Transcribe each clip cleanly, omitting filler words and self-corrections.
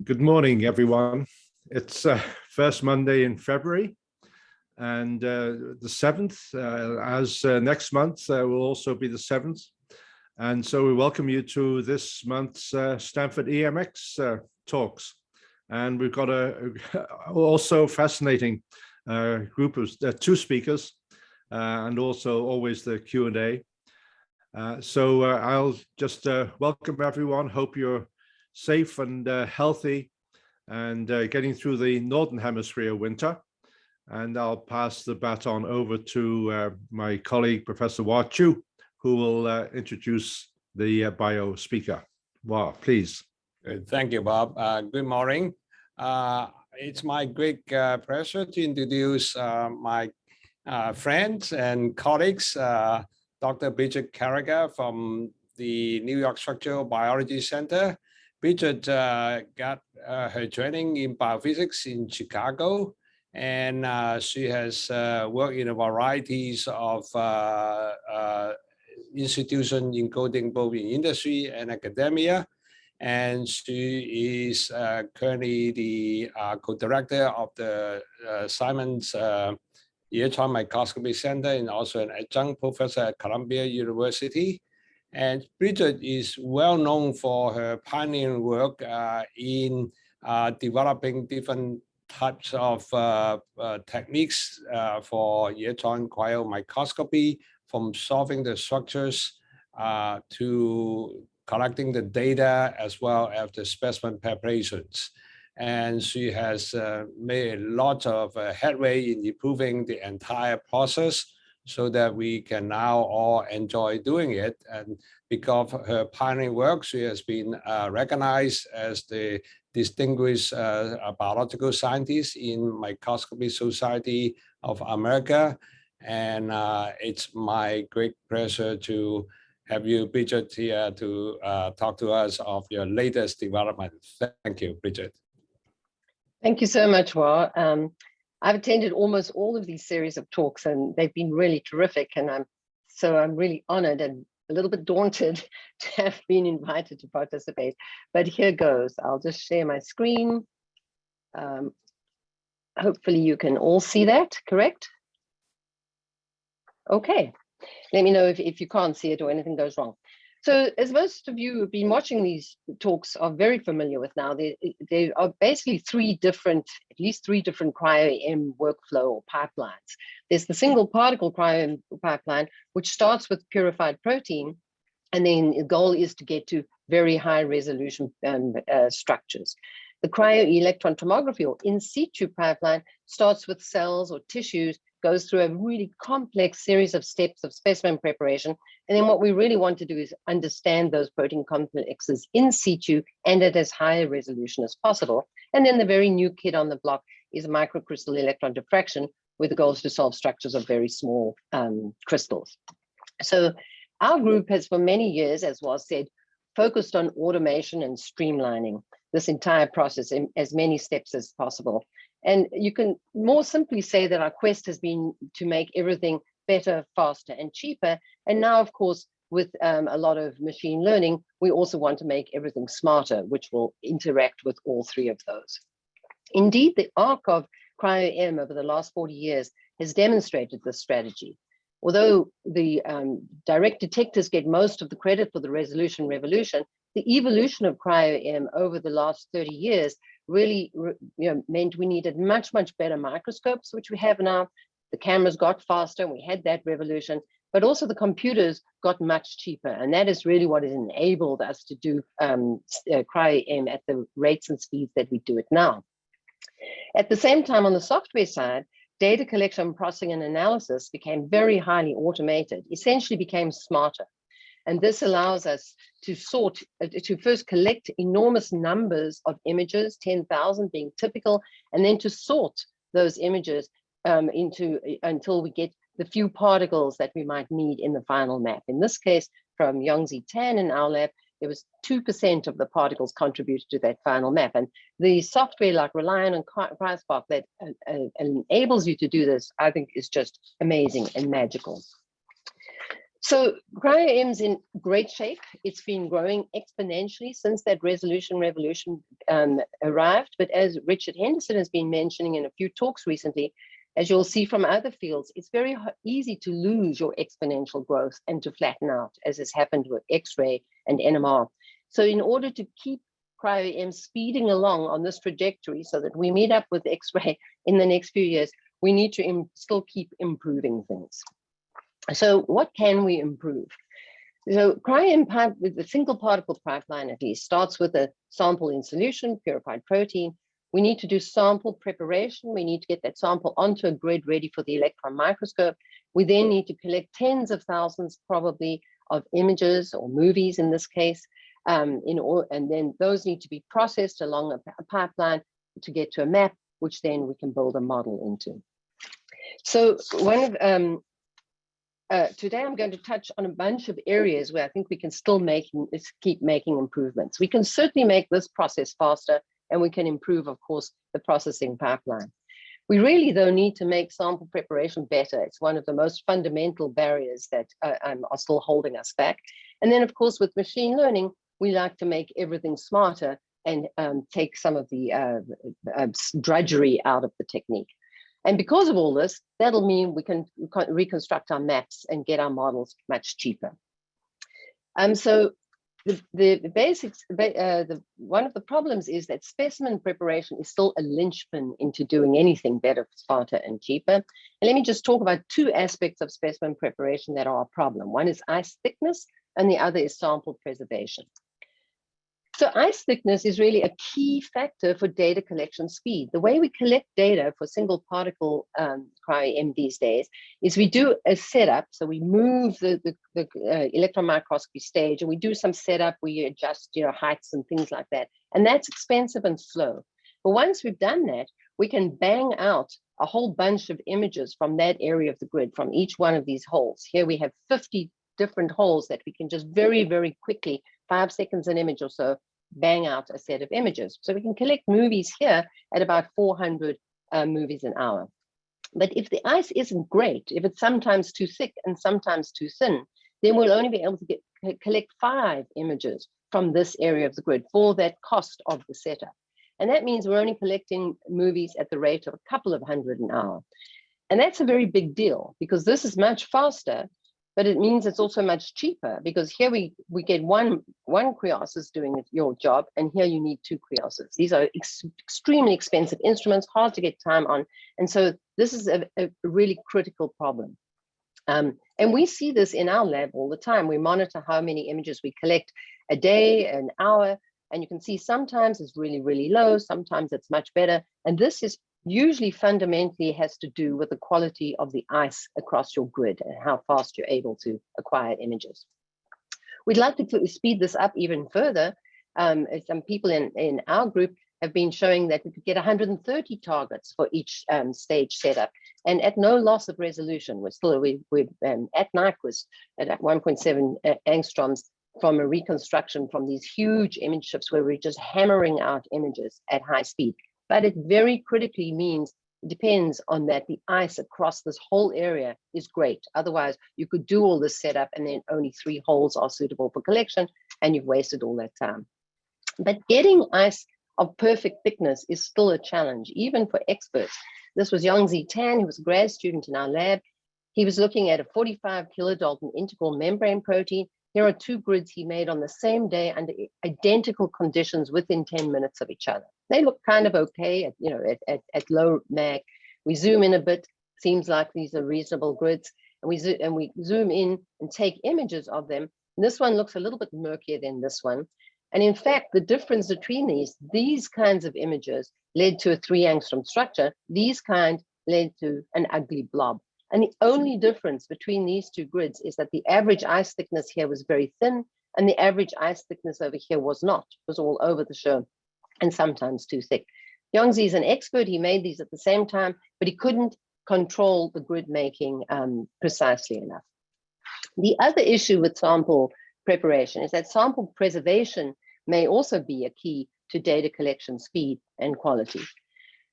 Good morning, everyone. It's first Monday in February, and the 7th, as next month will also be the 7th. And so we welcome you to this month's Stanford EMX talks. And we've got a also fascinating group of two speakers, and also always the Q&A. So I'll just welcome everyone. Hope you're safe and healthy and getting through the Northern Hemisphere winter. And I'll pass the baton over to my colleague, Professor Chiu, who will introduce the bio speaker. Please. Thank you, Bob. Good morning. It's my great pleasure to introduce my friends and colleagues, Dr. Bridget Carragher from the New York Structural Biology Center. Bridget got her training in biophysics in Chicago, and she has worked in a variety of institutions, including both in industry and academia. And she is currently the co-director of the Simons Electron Microscopy Center and also an adjunct professor at Columbia University. And Bridget is well known for her pioneering work in developing different types of techniques for electron cryomicroscopy, from solving the structures to collecting the data, as well as the specimen preparations. And she has made a lot of headway in improving the entire process, so that we can now all enjoy doing it. And because of her pioneering work, she has been recognized as the distinguished biological scientist in Microscopy Society of America. And it's my great pleasure to have you, Bridget, here to talk to us of your latest development. Thank you, Bridget. Thank you so much, Wa. I've attended almost all of these series of talks, and they've been really terrific. And I'm really honored and a little bit daunted to have been invited to participate. But here goes. I'll just share my screen. Hopefully you can all see that, correct? Okay. Let me know if you can't see it or anything goes wrong. So, as most of you who have been watching these talks are very familiar with now, there are basically at least three different CryoEM workflow or pipelines. There's the single particle CryoEM pipeline, which starts with purified protein, and then the goal is to get to very high resolution structures. The cryo-electron tomography or in situ pipeline starts with cells or tissues, goes through a really complex series of steps of specimen preparation. And then what we really want to do is understand those protein complexes in situ and at as high a resolution as possible. And then the very new kid on the block is microcrystal electron diffraction, where the goal is to solve structures of very small crystals. So our group has for many years, as was said, focused on automation and streamlining this entire process in as many steps as possible. And you can more simply say that our quest has been to make everything better, faster, and cheaper. And now, of course, with a lot of machine learning, we also want to make everything smarter, which will interact with all three of those. Indeed, the arc of CryoEM over the last 40 years has demonstrated this strategy. Although the direct detectors get most of the credit for the resolution revolution, the evolution of CryoEM over the last 30 years really meant we needed much, much better microscopes, which we have now. The cameras got faster, and we had that revolution, but also the computers got much cheaper. And that is really what has enabled us to do CryoEM at the rates and speeds that we do it now. At the same time, on the software side, data collection, processing, and analysis became very highly automated, essentially became smarter. And this allows us to to first collect enormous numbers of images, 10,000 being typical, and then to sort those images until we get the few particles that we might need in the final map. In this case, from Yongzi Tan in our lab, there was 2% of the particles contributed to that final map. And the software like Reliant and PriceSpark that enables you to do this, I think, is just amazing and magical. So CryoEM's in great shape. It's been growing exponentially since that resolution revolution arrived. But as Richard Henderson has been mentioning in a few talks recently, as you'll see from other fields, it's very easy to lose your exponential growth and to flatten out, as has happened with X-ray and NMR. So in order to keep CryoEM speeding along on this trajectory so that we meet up with X-ray in the next few years, we need to still keep improving things. So what can we improve? So CryoEM pipe with the single particle pipeline at least starts with a sample in solution, purified protein. We need to do sample preparation. We need to get that sample onto a grid ready for the electron microscope. We then need to collect tens of thousands probably of images or movies in this case, and then those need to be processed along a pipeline to get to a map, which then we can build a model into. So today I'm going to touch on a bunch of areas where I think we can still keep making improvements. We can certainly make this process faster, and we can improve, of course, the processing pipeline. We really, though, need to make sample preparation better. It's one of the most fundamental barriers that are still holding us back. And then, of course, with machine learning, we like to make everything smarter and take some of the drudgery out of the technique. And because of all this, that'll mean we can reconstruct our maps and get our models much cheaper. So the basics, one of the problems is that specimen preparation is still a linchpin into doing anything better, smarter, and cheaper. And let me just talk about two aspects of specimen preparation that are a problem. One is ice thickness, and the other is sample preservation. So ice thickness is really a key factor for data collection speed. The way we collect data for single particle CryoEM these days is we do a setup. So we move the electron microscopy stage, and we do some setup, we adjust heights and things like that. And that's expensive and slow. But once we've done that, we can bang out a whole bunch of images from that area of the grid, from each one of these holes. Here we have 50 different holes that we can just very, very quickly, 5 seconds an image or so, bang out a set of images. So we can collect movies here at about 400 movies an hour. But if the ice isn't great, if it's sometimes too thick and sometimes too thin, then we'll only be able to collect 5 images from this area of the grid for that cost of the setup. And that means we're only collecting movies at the rate of a couple of hundred an hour. And that's a very big deal, because this is much faster, but it means it's also much cheaper, because here we get one Cryosis doing your job, and here you need 2 Cryoses. These are extremely expensive instruments, hard to get time on. And so this is a really critical problem. And we see this in our lab all the time. We monitor how many images we collect a day, an hour, and you can see sometimes it's really, really low, sometimes it's much better. And this is usually fundamentally has to do with the quality of the ice across your grid and how fast you're able to acquire images. We'd like to speed this up even further. Some people in our group have been showing that we could get 130 targets for each stage setup, and at no loss of resolution. We're at Nyquist at 1.7 angstroms from a reconstruction from these huge image ships where we're just hammering out images at high speed. But it very critically means, depends on that the ice across this whole area is great. Otherwise, you could do all this setup and then only 3 holes are suitable for collection, and you've wasted all that time. But getting ice of perfect thickness is still a challenge, even for experts. This was Yongzi Tan, who was a grad student in our lab. He was looking at a 45 kilodalton integral membrane protein. Here are 2 grids he made on the same day under identical conditions within 10 minutes of each other. They look kind of okay at low mag. We zoom in a bit, seems like these are reasonable grids, and we zoom in and take images of them. And this one looks a little bit murkier than this one. And in fact, the difference between these kinds of images led to a 3 angstrom structure. These kind led to an ugly blob. And the only difference between these 2 grids is that the average ice thickness here was very thin, and the average ice thickness over here was not. It was all over the show, and sometimes too thick. Yongzi is an expert. He made these at the same time, but he couldn't control the grid making precisely enough. The other issue with sample preparation is that sample preservation may also be a key to data collection speed and quality.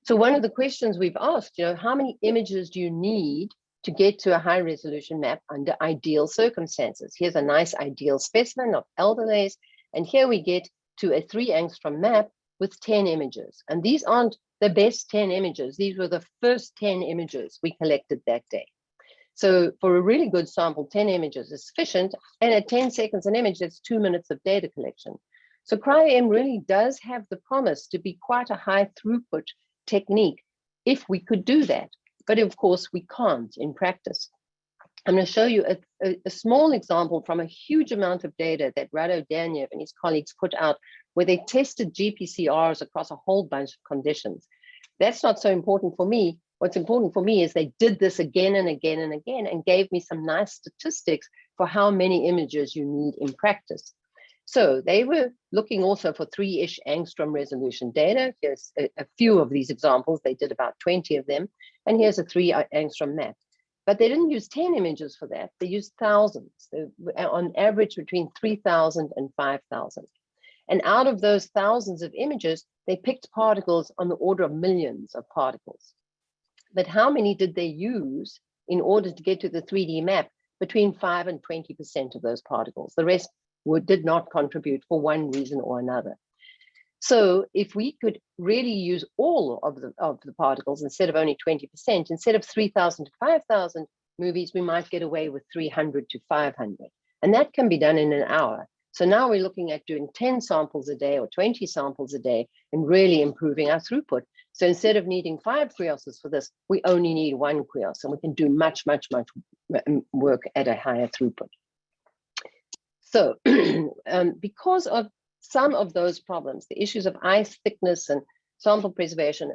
So one of the questions we've asked, how many images do you need to get to a high resolution map under ideal circumstances. Here's a nice ideal specimen of aldehydes, and here we get to a 3 angstrom map with 10 images. And these aren't the best 10 images. These were the first 10 images we collected that day. So for a really good sample, 10 images is sufficient. And at 10 seconds an image, that's 2 minutes of data collection. So CryoEM really does have the promise to be quite a high throughput technique if we could do that. But of course, we can't in practice. I'm going to show you a small example from a huge amount of data that Rado Daniev and his colleagues put out, where they tested GPCRs across a whole bunch of conditions. That's not so important for me. What's important for me is they did this again and again and again and gave me some nice statistics for how many images you need in practice. So they were looking also for 3-ish angstrom resolution data. Here's a few of these examples. They did about 20 of them. And here's a 3 angstrom map. But they didn't use 10 images for that. They used thousands, on average between 3,000 and 5,000. And out of those thousands of images, they picked particles on the order of millions of particles. But how many did they use in order to get to the 3D map? Between 5 and 20% of those particles. The rest did not contribute for one reason or another. So if we could really use all of the particles instead of only 20%, instead of 3,000 to 5,000 movies, we might get away with 300 to 500. And that can be done in an hour. So now we're looking at doing 10 samples a day or 20 samples a day and really improving our throughput. So instead of needing 5 Krioses for this, we only need 1 Krios, and we can do much, much, much work at a higher throughput. So because of some of those problems, the issues of ice thickness and sample preservation,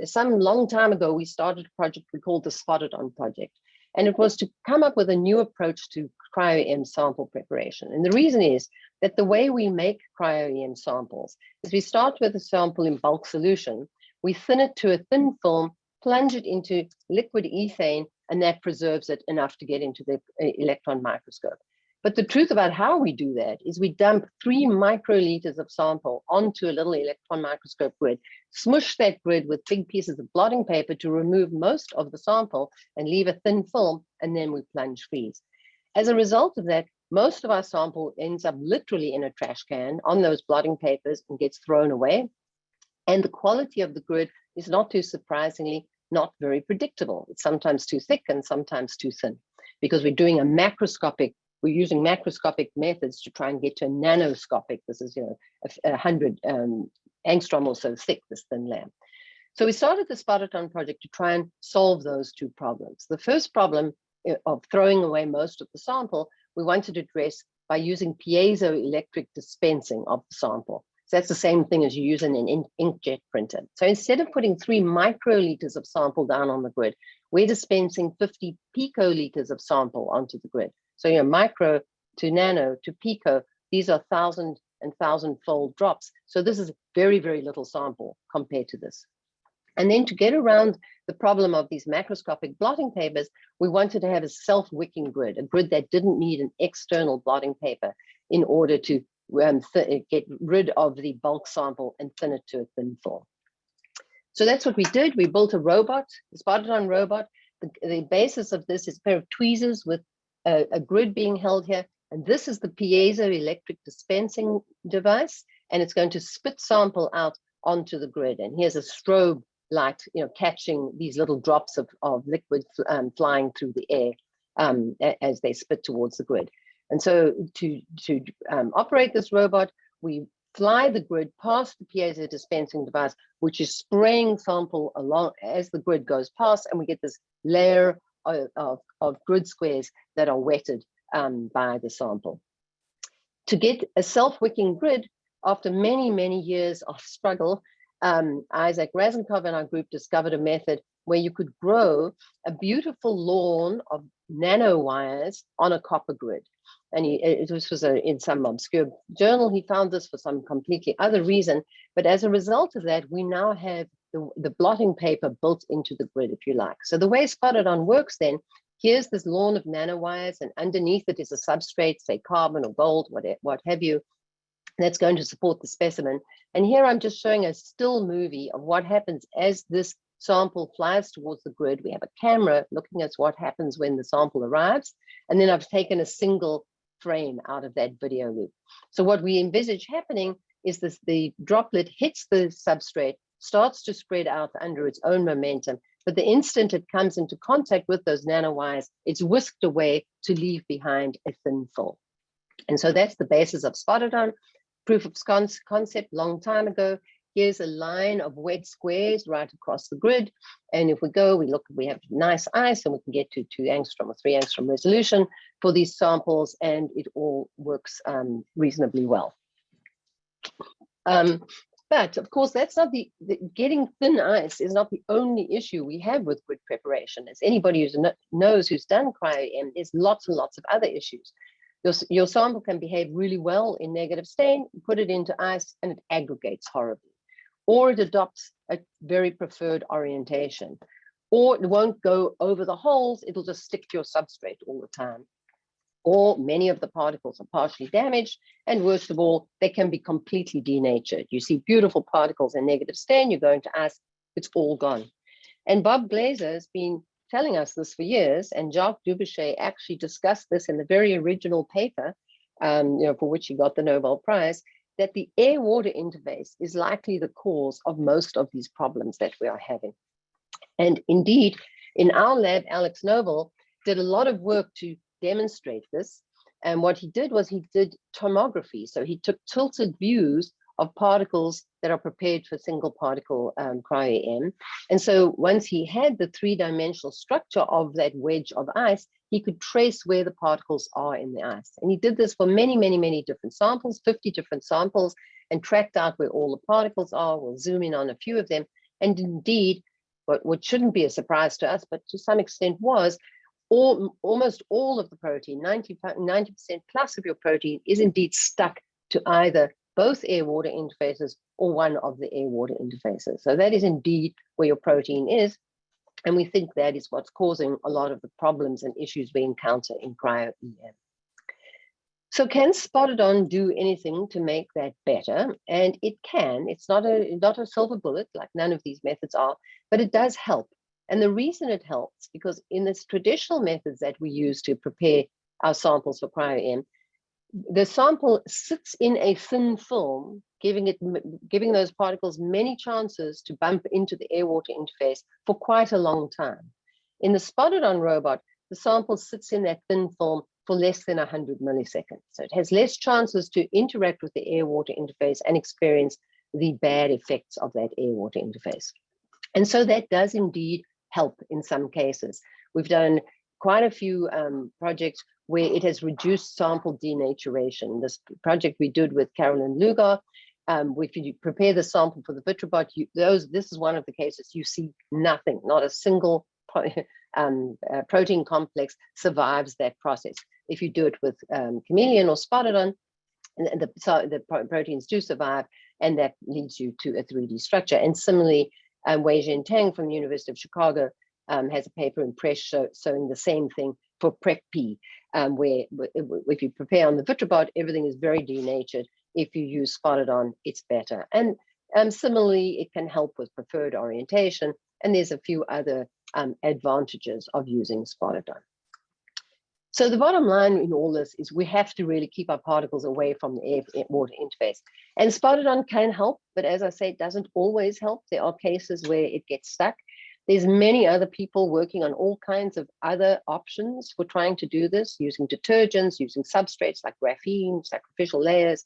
some long time ago, we started a project we called the Spottedon Project. And it was to come up with a new approach to CryoEM sample preparation. And the reason is that the way we make CryoEM samples is we start with a sample in bulk solution, we thin it to a thin film, plunge it into liquid ethane, and that preserves it enough to get into the electron microscope. But the truth about how we do that is we dump 3 microliters of sample onto a little electron microscope grid, smush that grid with big pieces of blotting paper to remove most of the sample and leave a thin film, and then we plunge freeze. As a result of that, most of our sample ends up literally in a trash can on those blotting papers and gets thrown away. And the quality of the grid is not too surprisingly not very predictable. It's sometimes too thick and sometimes too thin because we're doing we're using macroscopic methods to try and get to a nanoscopic. This is, 100 angstrom or so thick, this thin layer. So we started the Spottedon Project to try and solve those 2 problems. The first problem of throwing away most of the sample, we wanted to address by using piezoelectric dispensing of the sample. So that's the same thing as you use in an inkjet printer. So instead of putting 3 microliters of sample down on the grid, we're dispensing 50 picoliters of sample onto the grid. So micro to nano to pico, these are 1,000 and 1,000-fold drops. So this is very, very little sample compared to this. And then to get around the problem of these macroscopic blotting papers, we wanted to have a self-wicking grid, a grid that didn't need an external blotting paper in order to get rid of the bulk sample and thin it to a thin film. So that's what we did. We built a robot, a Spottedon robot. The basis of this is a pair of tweezers with a grid being held here. And this is the piezoelectric dispensing device. And it's going to spit sample out onto the grid. And here's a strobe light, catching these little drops of liquid flying through the air as they spit towards the grid. And so to operate this robot, we fly the grid past the piezo dispensing device, which is spraying sample along as the grid goes past, and we get this layer of grid squares that are wetted by the sample. To get a self-wicking grid, after many, many years of struggle, Isaac Razenkov and our group discovered a method where you could grow a beautiful lawn of nanowires on a copper grid. And this was in some obscure journal. He found this for some completely other reason. But as a result of that, we now have the blotting paper built into the grid, if you like. So the way Spottedon works then, here's this lawn of nanowires, and underneath it is a substrate, say carbon or gold, what have you, that's going to support the specimen. And here I'm just showing a still movie of what happens as this sample flies towards the grid. We have a camera looking at what happens when the sample arrives. And then I've taken a single frame out of that video loop. So what we envisage happening is this: the droplet hits the substrate, starts to spread out under its own momentum, but the instant it comes into contact with those nanowires, it's whisked away to leave behind a thin film. And so that's the basis of Spottedon. Proof of concept long time ago. Here's a line of wet squares right across the grid. And if we go, we look, we have nice ice, and we can get to 2 angstrom or 3 angstrom resolution for these samples, and it all works reasonably well. But of course, that's not getting thin ice is not the only issue we have with grid preparation. As anybody who knows who's done cryo-EM, there's lots and lots of other issues. Your sample can behave really well in negative stain, put it into ice, and it aggregates horribly. Or it adopts a very preferred orientation. Or it won't go over the holes, it'll just stick to your substrate all the time. Or many of the particles are partially damaged, and worst of all, they can be completely denatured. You see beautiful particles in negative stain, you go into ice, it's all gone. And Bob Glaser has been telling us this for years, and Jacques Dubochet actually discussed this in the very original paper, for which he got the Nobel Prize, that the air-water interface is likely the cause of most of these problems that we are having. And indeed, in our lab, Alex Noble did a lot of work to demonstrate this. And what he did was he did tomography. So he took tilted views of particles that are prepared for single particle cryo-EM. And so once he had the 3-dimensional structure of that wedge of ice, he could trace where the particles are in the ice. And he did this for many, many, many different samples, 50 different samples, and tracked out where all the particles are. We'll zoom in on a few of them. And indeed, what shouldn't be a surprise to us, but to some extent was, almost all of the protein, 90% plus of your protein, is indeed stuck to either both air-water interfaces or one of the air-water interfaces. So that is indeed where your protein is. And we think that is what's causing a lot of the problems and issues we encounter in cryo-EM. So can Spottedon do anything to make that better? And it can. It's not a silver bullet, like none of these methods are, but it does help. And the reason it helps, because in this traditional methods that we use to prepare our samples for cryo-EM, the sample sits in a thin film, giving those particles many chances to bump into the air-water interface for quite a long time. In the Spottedon robot, the sample sits in that thin film for less than 100 milliseconds. So it has less chances to interact with the air-water interface and experience the bad effects of that air-water interface. And so that does indeed help in some cases. We've done quite a few projects where it has reduced sample denaturation. This project we did with Carolyn Lugar, if you prepare the sample for the Vitrobot, this is one of the cases you see nothing, not a single protein complex survives that process. If you do it with Chameleon or Spottedon, the proteins do survive, and that leads you to a 3D structure. And similarly, Wei-Jian Tang from the University of Chicago has a paper in Press showing the same thing for PrEP-P, where if you prepare on the Vitrobot, everything is very denatured. If you use Spottedon, it's better. And similarly, it can help with preferred orientation, and there's a few other advantages of using Spottedon. So the bottom line in all this is we have to really keep our particles away from the air-water interface. And Spottedon can help, but as I say, it doesn't always help. There are cases where it gets stuck. There's many other people working on all kinds of other options for trying to do this, using detergents, using substrates like graphene, sacrificial layers,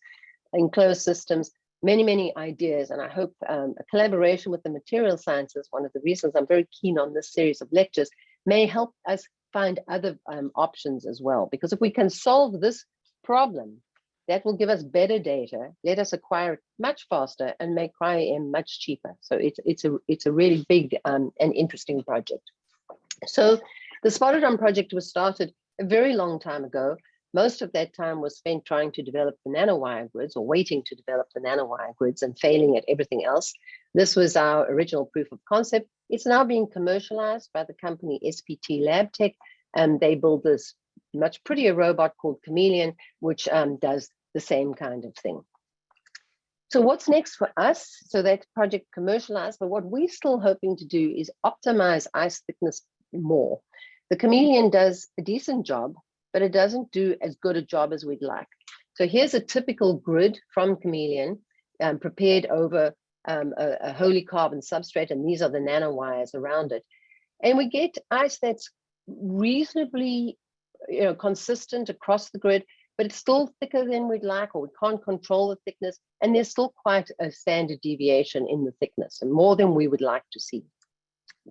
enclosed systems, many, many ideas. And I hope a collaboration with the material sciences, one of the reasons I'm very keen on this series of lectures, may help us find other options as well. Because if we can solve this problem, that will give us better data, let us acquire it much faster, and make cryo-EM much cheaper. So it's a really big and interesting project. So the Spottedon project was started a very long time ago. Most of that time was spent trying to develop the nanowire grids, or waiting to develop the nanowire grids and failing at everything else. This was our original proof of concept. It's now being commercialized by the company SPT LabTech, and they build this much prettier robot called Chameleon, which does the same kind of thing. So what's next for us? So that project commercialized, but what we're still hoping to do is optimize ice thickness more. The Chameleon does a decent job, but it doesn't do as good a job as we'd like. So here's a typical grid from Chameleon prepared over a holy carbon substrate, and these are the nanowires around it. And we get ice that's reasonably consistent across the grid, but it's still thicker than we'd like, or we can't control the thickness. And there's still quite a standard deviation in the thickness, and more than we would like to see.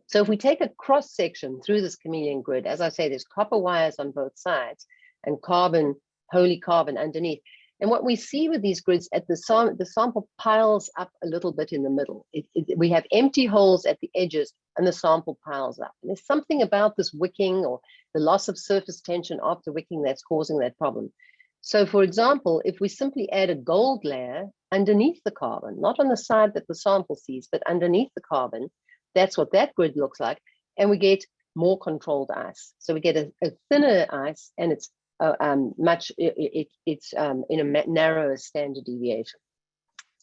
So if we take a cross section through this Chameleon grid, as I say, there's copper wires on both sides and carbon, holy carbon underneath. And what we see with these grids, at the sample piles up a little bit in the middle. We have empty holes at the edges, and the sample piles up. And there's something about this wicking or the loss of surface tension after wicking that's causing that problem. So for example, if we simply add a gold layer underneath the carbon, not on the side that the sample sees, but underneath the carbon, that's what that grid looks like. And we get more controlled ice. So we get a thinner ice, and it's in a narrower standard deviation.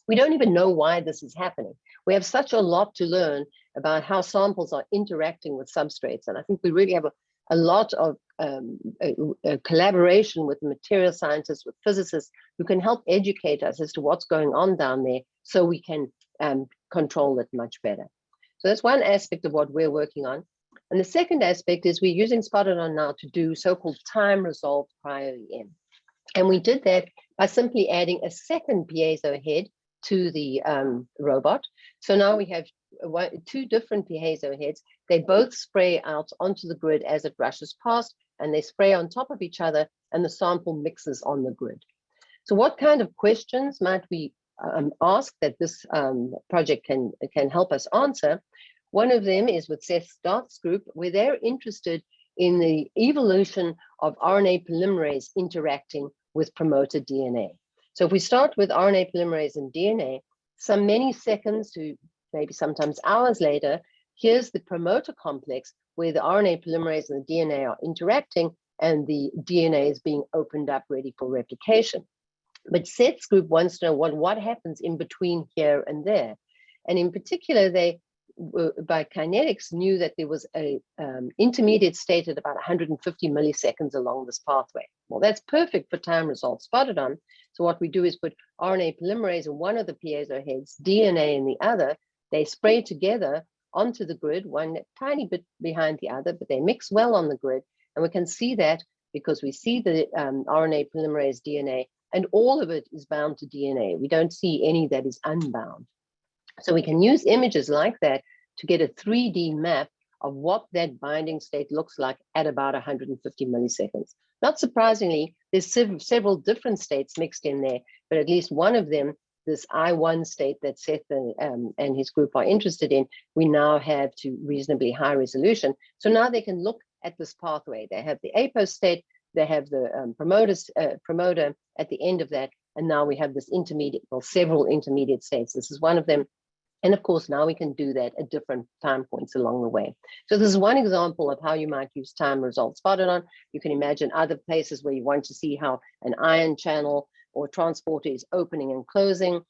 We don't even know why this is happening. We have such a lot to learn about how samples are interacting with substrates. And I think we really have a lot of collaboration with material scientists, with physicists, who can help educate us as to what's going on down there, so we can control it much better. So that's one aspect of what we're working on. And the second aspect is we're using Spottedon now to do so-called time-resolved cryo-EM. And we did that by simply adding a second piezo head to the robot. So now we have two different piezo heads. They both spray out onto the grid as it rushes past, and they spray on top of each other, and the sample mixes on the grid. So what kind of questions might we ask that this project can help us answer? One of them is with Seth Stark's group, where they're interested in the evolution of RNA polymerase interacting with promoter DNA. So if we start with RNA polymerase and DNA, many seconds to maybe sometimes hours later, here's the promoter complex where the RNA polymerase and the DNA are interacting, and the DNA is being opened up ready for replication. But Seth's group wants to know what happens in between here and there. And in particular, they, by kinetics, knew that there was a intermediate state at about 150 milliseconds along this pathway. Well, that's perfect for time-resolved Spottedon. So what we do is put RNA polymerase in one of the piezo heads, DNA in the other. They spray together onto the grid, one tiny bit behind the other, but they mix well on the grid. And we can see that because we see the RNA polymerase DNA, and all of it is bound to DNA. We don't see any that is unbound. So we can use images like that to get a 3D map of what that binding state looks like at about 150 milliseconds. Not surprisingly, there's several different states mixed in there, but at least one of them, this I1 state that Seth and his group are interested in, we now have to reasonably high resolution. So now they can look at this pathway. They have the apose state, they have the promoter at the end of that, and now we have this intermediate, well, several intermediate states. This is one of them. And of course, now we can do that at different time points along the way. So this is one example of how you might use time-resolved Spottedon. You can imagine other places where you want to see how an ion channel or transporter is opening and closing,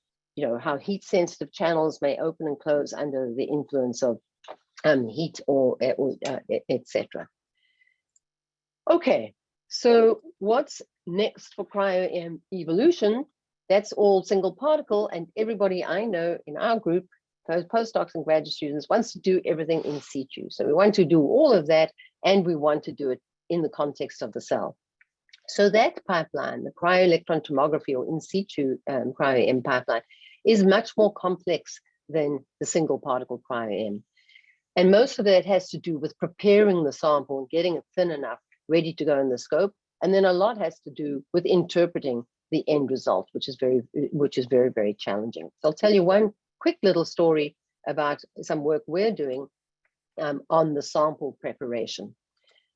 how heat-sensitive channels may open and close under the influence of heat or etc. Okay, so what's next for cryo-EM evolution? That's all single particle, and everybody I know in our group, postdocs and graduate students, wants to do everything in situ. So we want to do all of that, and we want to do it in the context of the cell. So that pipeline, the cryo-electron tomography or in situ cryo-EM pipeline, is much more complex than the single particle cryo-EM. And most of that has to do with preparing the sample and getting it thin enough, ready to go in the scope. And then a lot has to do with interpreting the end result, which is very, very challenging. So I'll tell you one quick little story about some work we're doing on the sample preparation.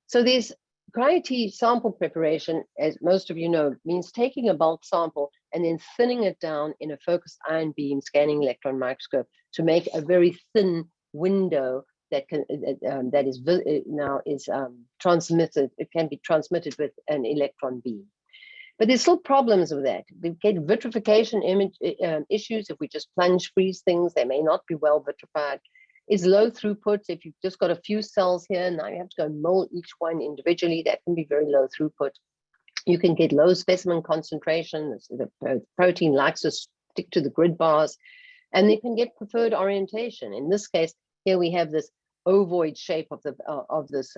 So there's cryo-T sample preparation, as most of you know, means taking a bulk sample and then thinning it down in a focused ion beam scanning electron microscope to make a very thin window that can transmitted. It can be transmitted with an electron beam. But there's still problems with that. We get vitrification issues. If we just plunge freeze things, they may not be well vitrified. It's low throughput. If you've just got a few cells here, now you have to go mill each one individually. That can be very low throughput. You can get low specimen concentration. The protein likes to stick to the grid bars, and you can get preferred orientation. In this case, here we have this ovoid shape of this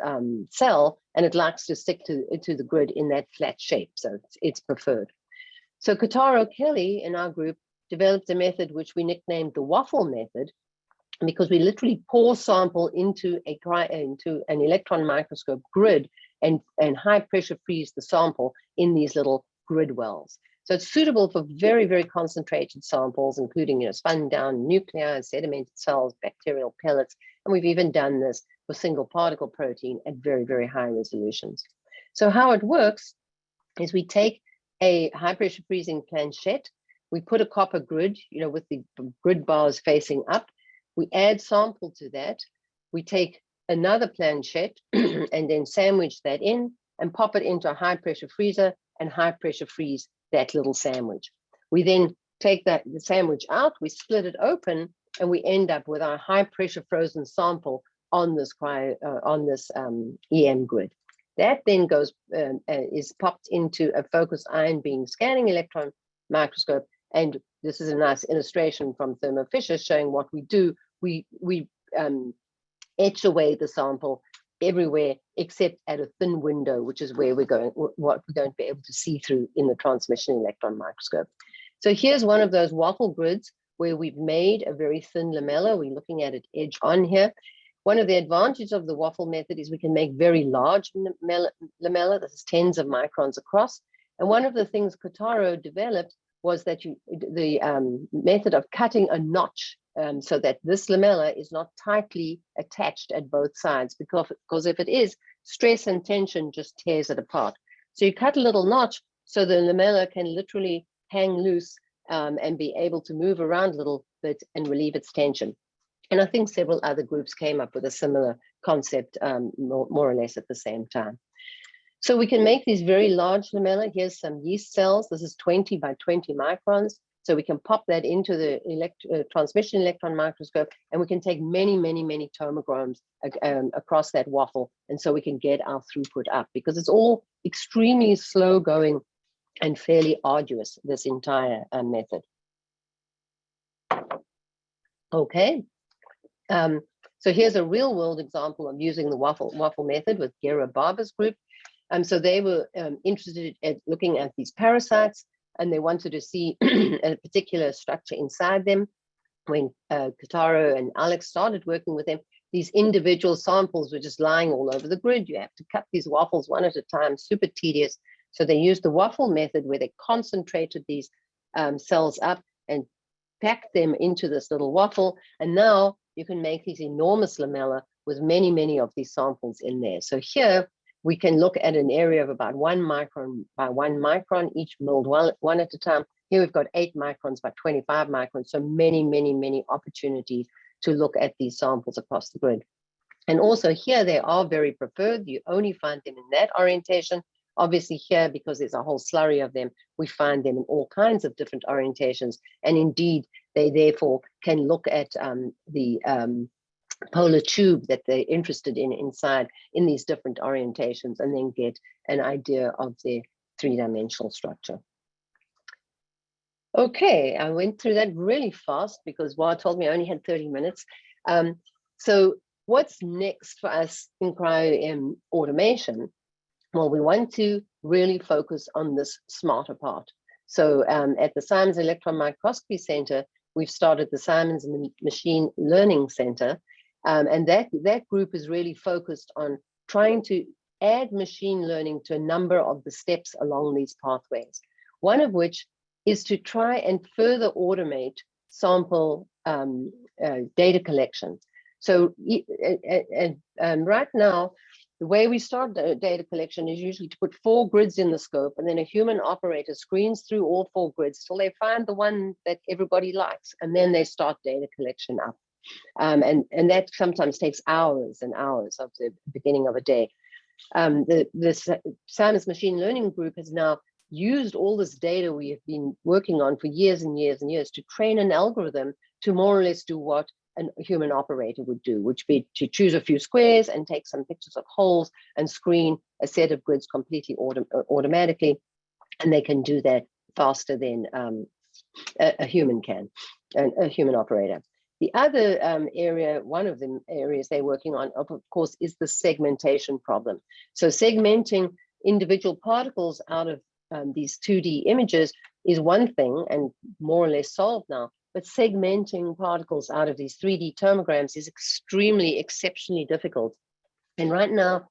cell, and it likes to stick to the grid in that flat shape, so it's preferred. So Kotaro Kelly in our group developed a method which we nicknamed the Waffle Method, because we literally pour sample into an electron microscope grid and high pressure freeze the sample in these little grid wells. So it's suitable for very, very concentrated samples, including spun down nuclei, sedimented cells, bacterial pellets. And we've even done this for single particle protein at very, very high resolutions. So how it works is we take a high pressure freezing planchette, we put a copper grid, with the grid bars facing up, we add sample to that, we take another planchette and then sandwich that in and pop it into a high pressure freezer and high pressure freeze that little sandwich. We then take the sandwich out, we split it open, and we end up with our high pressure frozen sample on this EM grid. That then is popped into a focused ion beam scanning electron microscope. And this is a nice illustration from Thermo Fisher showing what we do. We etch away the sample everywhere except at a thin window, which is where what we're going to be able to see through in the transmission electron microscope. So here's one of those waffle grids where we've made a very thin lamella. We're looking at it edge on here. One of the advantages of the waffle method is we can make very large lamella. This is tens of microns across. And one of the things Kotaro developed was that the method of cutting a notch so that this lamella is not tightly attached at both sides, because if it is, stress and tension just tears it apart. So you cut a little notch so the lamella can literally hang loose and be able to move around a little bit and relieve its tension. And I think several other groups came up with a similar concept more or less at the same time. So we can make these very large lamella. Here's some yeast cells. This is 20 by 20 microns. So we can pop that into the transmission electron microscope, and we can take many, many, many tomograms across that waffle. And so we can get our throughput up, because it's all extremely slow going and fairly arduous, this entire method. Okay. So here's a real world example of using the waffle method with Gera Barber's group. So they were interested in looking at these parasites, and they wanted to see a particular structure inside them. When Kotaro and Alex started working with them, these individual samples were just lying all over the grid. You have to cut these waffles one at a time, super tedious. So they used the waffle method where they concentrated these cells up and packed them into this little waffle. And now you can make these enormous lamella with many, many of these samples in there. So here we can look at an area of about 1 micron by 1 micron, each milled one at a time. Here we've got 8 microns by 25 microns. So many, many, many opportunities to look at these samples across the grid. And also here they are very preferred. You only find them in that orientation. Obviously here, because there's a whole slurry of them, we find them in all kinds of different orientations. And indeed, they therefore can look at the polar tube that they're interested in inside in these different orientations, and then get an idea of their three-dimensional structure. Okay, I went through that really fast because Wa told me I only had 30 minutes. So what's next for us in CryoEM automation? Well, we want to really focus on this smarter part. So at the Simons Electron Microscopy Center, we've started the Simons Machine Learning Center. And that group is really focused on trying to add machine learning to a number of the steps along these pathways. One of which is to try and further automate sample data collection. So right now, the way we start data collection is usually to put 4 grids in the scope, and then a human operator screens through all 4 grids till they find the one that everybody likes, and then they start data collection up. And that sometimes takes hours and hours of the beginning of a day. The Simons Machine Learning Group has now used all this data we have been working on for years and years and years to train an algorithm to more or less do what a human operator would do, which be to choose a few squares and take some pictures of holes and screen a set of grids completely automatically. And they can do that faster than a human can, a human operator. The other area, one of the areas they're working on, of course, is the segmentation problem. So segmenting individual particles out of these 2D images is one thing and more or less solved now, but segmenting particles out of these 3D tomograms is exceptionally difficult. And right now,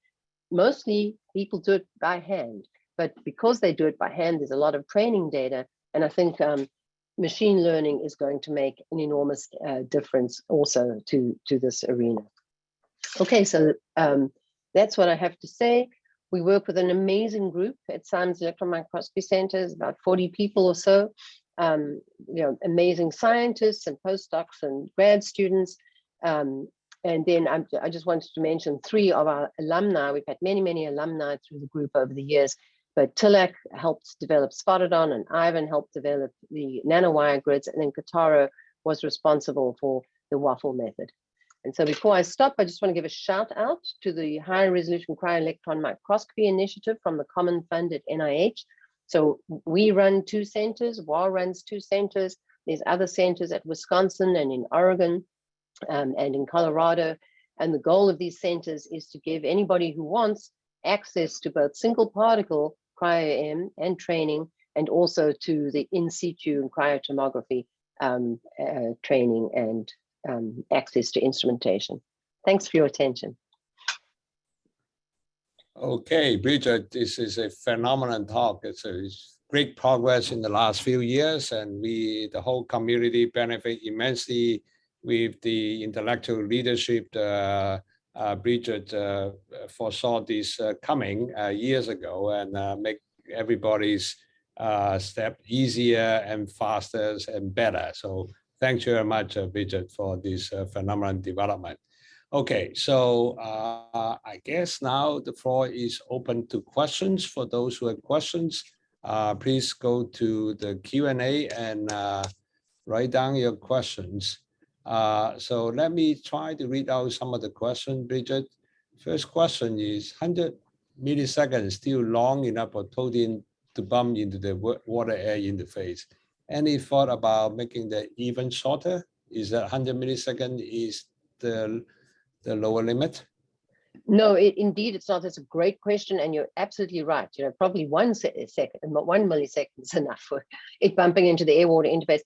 mostly people do it by hand, but because they do it by hand, there's a lot of training data. And I think machine learning is going to make an enormous difference also to this arena. Okay, so that's what I have to say. We work with an amazing group at Simon's Electron Microscopy Centers, about 40 people or so, amazing scientists and postdocs and grad students. And then I just wanted to mention 3 of our alumni. We've had many, many alumni through the group over the years, but Tilak helped develop Spottedon, and Ivan helped develop the nanowire grids, and then Kataro was responsible for the Waffle Method. And so before I stop, I just want to give a shout out to the High Resolution Cryo-Electron Microscopy Initiative from the Common Fund at NIH. So we run 2 centers, WA runs 2 centers. There's other centers at Wisconsin and in Oregon and in Colorado. And the goal of these centers is to give anybody who wants access to both single particle cryo-EM and training, and also to the in situ and cryotomography training and access to instrumentation. Thanks for your attention. Okay, Bridget, this is a phenomenal talk. It's a great progress in the last few years, and the whole community benefit immensely with the intellectual leadership. Bridget foresaw this coming years ago, and make everybody's step easier and faster and better. So thanks very much, Bridget, for this phenomenal development. Okay, so I guess now the floor is open to questions. For those who have questions, please go to the Q&A and write down your questions. So let me try to read out some of the questions, Bridget. First question is, 100 milliseconds still long enough for protein to bump into the water-air interface? Any thought about making that even shorter? Is that 100 milliseconds is the lower limit? No, indeed it's not. It's a great question, and you're absolutely right. Probably 1 millisecond is enough for it bumping into the air-water interface.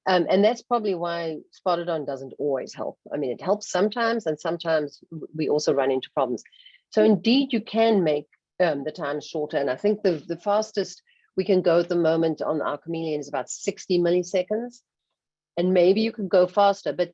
And that's probably why Spottedon doesn't always help. I mean, it helps sometimes, and sometimes we also run into problems. So indeed, you can make the time shorter. And I think the fastest we can go at the moment on our chameleon is about 60 milliseconds. And maybe you could go faster, but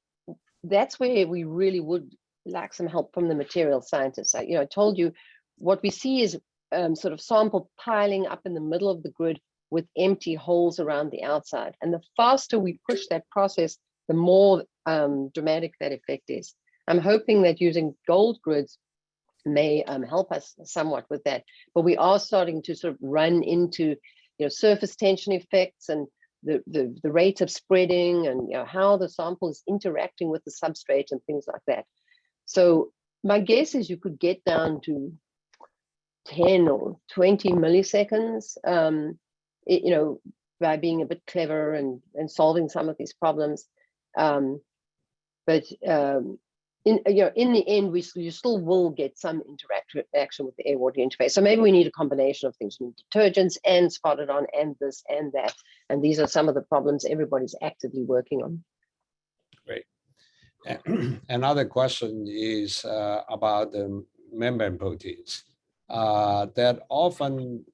that's where we really would like some help from the material scientists. I told you what we see is sort of sample piling up in the middle of the grid with empty holes around the outside. And the faster we push that process, the more dramatic that effect is. I'm hoping that using gold grids may help us somewhat with that. But we are starting to sort of run into surface tension effects and the rate of spreading and how the sample is interacting with the substrate and things like that. So my guess is you could get down to 10 or 20 milliseconds, by being a bit clever and solving some of these problems. But in the end, you still will get some interaction with the air-water interface. So maybe we need a combination of things. We need detergents and Spottedon and this and that. And these are some of the problems everybody's actively working on. Great. Another question is about the membrane proteins that often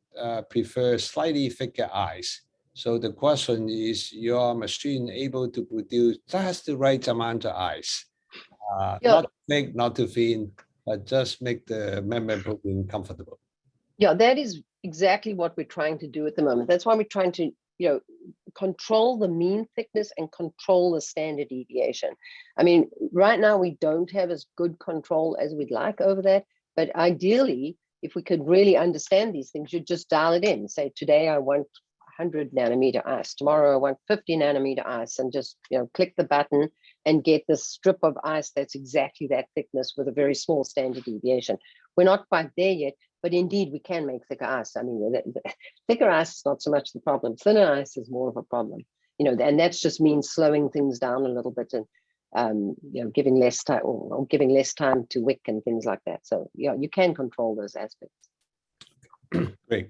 prefer slightly thicker ice. So the question is, your machine able to produce just the right amount of ice? Not thick, not too thin, but just make the membrane protein comfortable. Yeah, that is exactly what we're trying to do at the moment. That's why we're trying to control the mean thickness and control the standard deviation. I mean, right now we don't have as good control as we'd like over that, but ideally if we could really understand these things, you'd just dial it in. Say, today I want 100 nanometer ice. Tomorrow I want 50 nanometer ice, and just click the button and get this strip of ice that's exactly that thickness with a very small standard deviation. We're not quite there yet, but indeed we can make thicker ice. I mean, thicker ice is not so much the problem. Thinner ice is more of a problem. And that just means slowing things down a little bit and giving less time or giving less time to wick and things like that. So yeah, you can control those aspects. Great.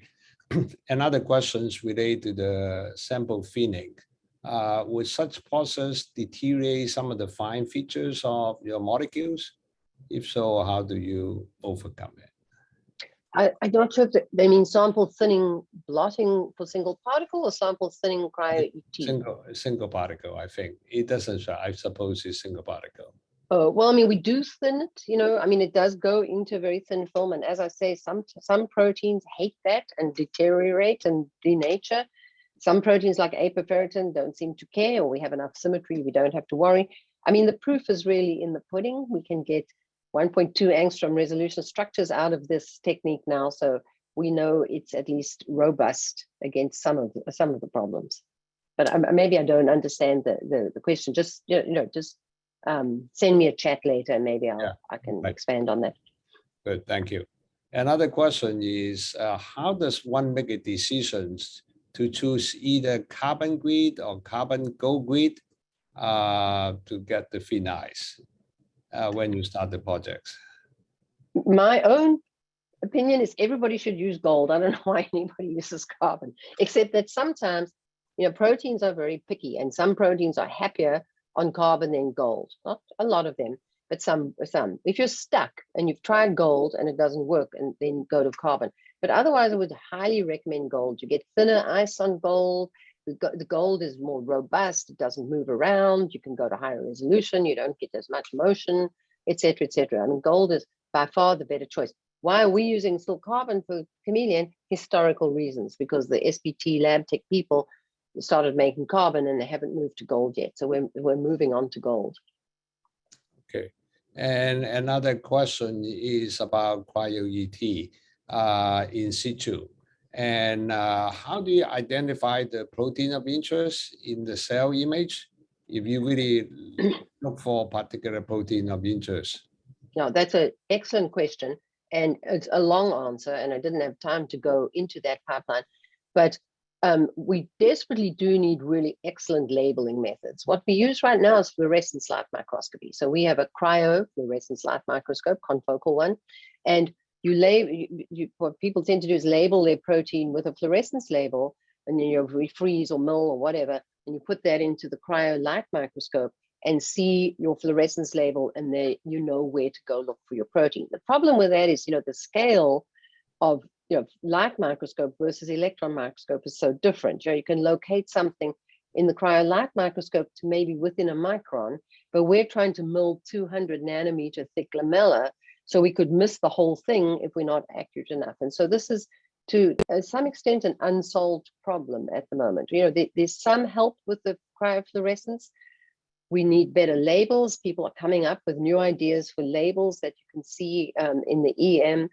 Another question is related to the sample thinning. Would such process deteriorate some of the fine features of your molecules? If so, how do you overcome it? I'm not sure if they mean sample thinning blotting for single particle or sample thinning cryo-ET. Single particle, I think. It doesn't show. I suppose it's single particle. Oh, well, I mean, we do thin it, I mean, it does go into a very thin film. And as I say, some proteins hate that and deteriorate and denature. Some proteins like apoferritin don't seem to care, or we have enough symmetry, we don't have to worry. I mean, the proof is really in the pudding. We can get 1.2 angstrom resolution structures out of this technique now. So we know it's at least robust against some of the problems. But maybe I don't understand the question. Just, send me a chat later and maybe I can expand on that. Good, thank you. Another question is, how does one make a decision to choose either carbon grid or carbon gold grid to get the thin ice when you start the projects? My own opinion is everybody should use gold. I don't know why anybody uses carbon, except that sometimes, proteins are very picky, and some proteins are happier on carbon than gold. Not a lot of them, but some. If you're stuck and you've tried gold and it doesn't work, and then go to carbon. But otherwise, I would highly recommend gold. You get thinner ice on gold. The gold is more robust. It doesn't move around. You can go to higher resolution. You don't get as much motion, etc., etc. I mean, gold is by far the better choice. Why are we using still carbon for chameleon? Historical reasons, because the SPT lab tech people started making carbon and they haven't moved to gold yet. So we're moving on to gold. Okay. And another question is about cryo-ET in situ. And how do you identify the protein of interest in the cell image if you really look for a particular protein of interest? Now, that's an excellent question. And it's a long answer, and I didn't have time to go into that pipeline. But we desperately do need really excellent labeling methods. What we use right now is fluorescence light microscopy. So we have a cryo fluorescence light microscope, confocal one, and what people tend to do is label their protein with a fluorescence label, and then you refreeze or mill or whatever, and you put that into the cryo light microscope and see your fluorescence label, and there you know where to go look for your protein. The problem with that is, the scale of light microscope versus electron microscope is so different. You can locate something in the cryo light microscope to maybe within a micron, but we're trying to mill 200 nanometer thick lamella, so we could miss the whole thing if we're not accurate enough. And so this is, to some extent, an unsolved problem at the moment. There's some help with the cryofluorescence. We need better labels. People are coming up with new ideas for labels that you can see in the EM,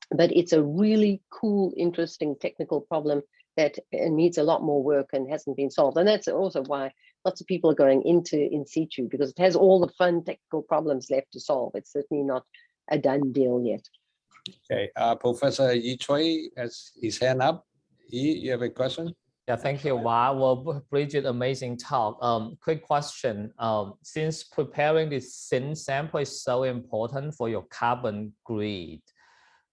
but it's a really cool, interesting technical problem that needs a lot more work and hasn't been solved. And that's also why lots of people are going into in situ, because it has all the fun technical problems left to solve. It's certainly not a done deal yet. Okay, Professor Yi Chui has his hand up. Yi, you have a question? Yeah, thank you. Wow, well, Bridget, amazing talk. Quick question. Since preparing this thin sample is so important for your carbon grid,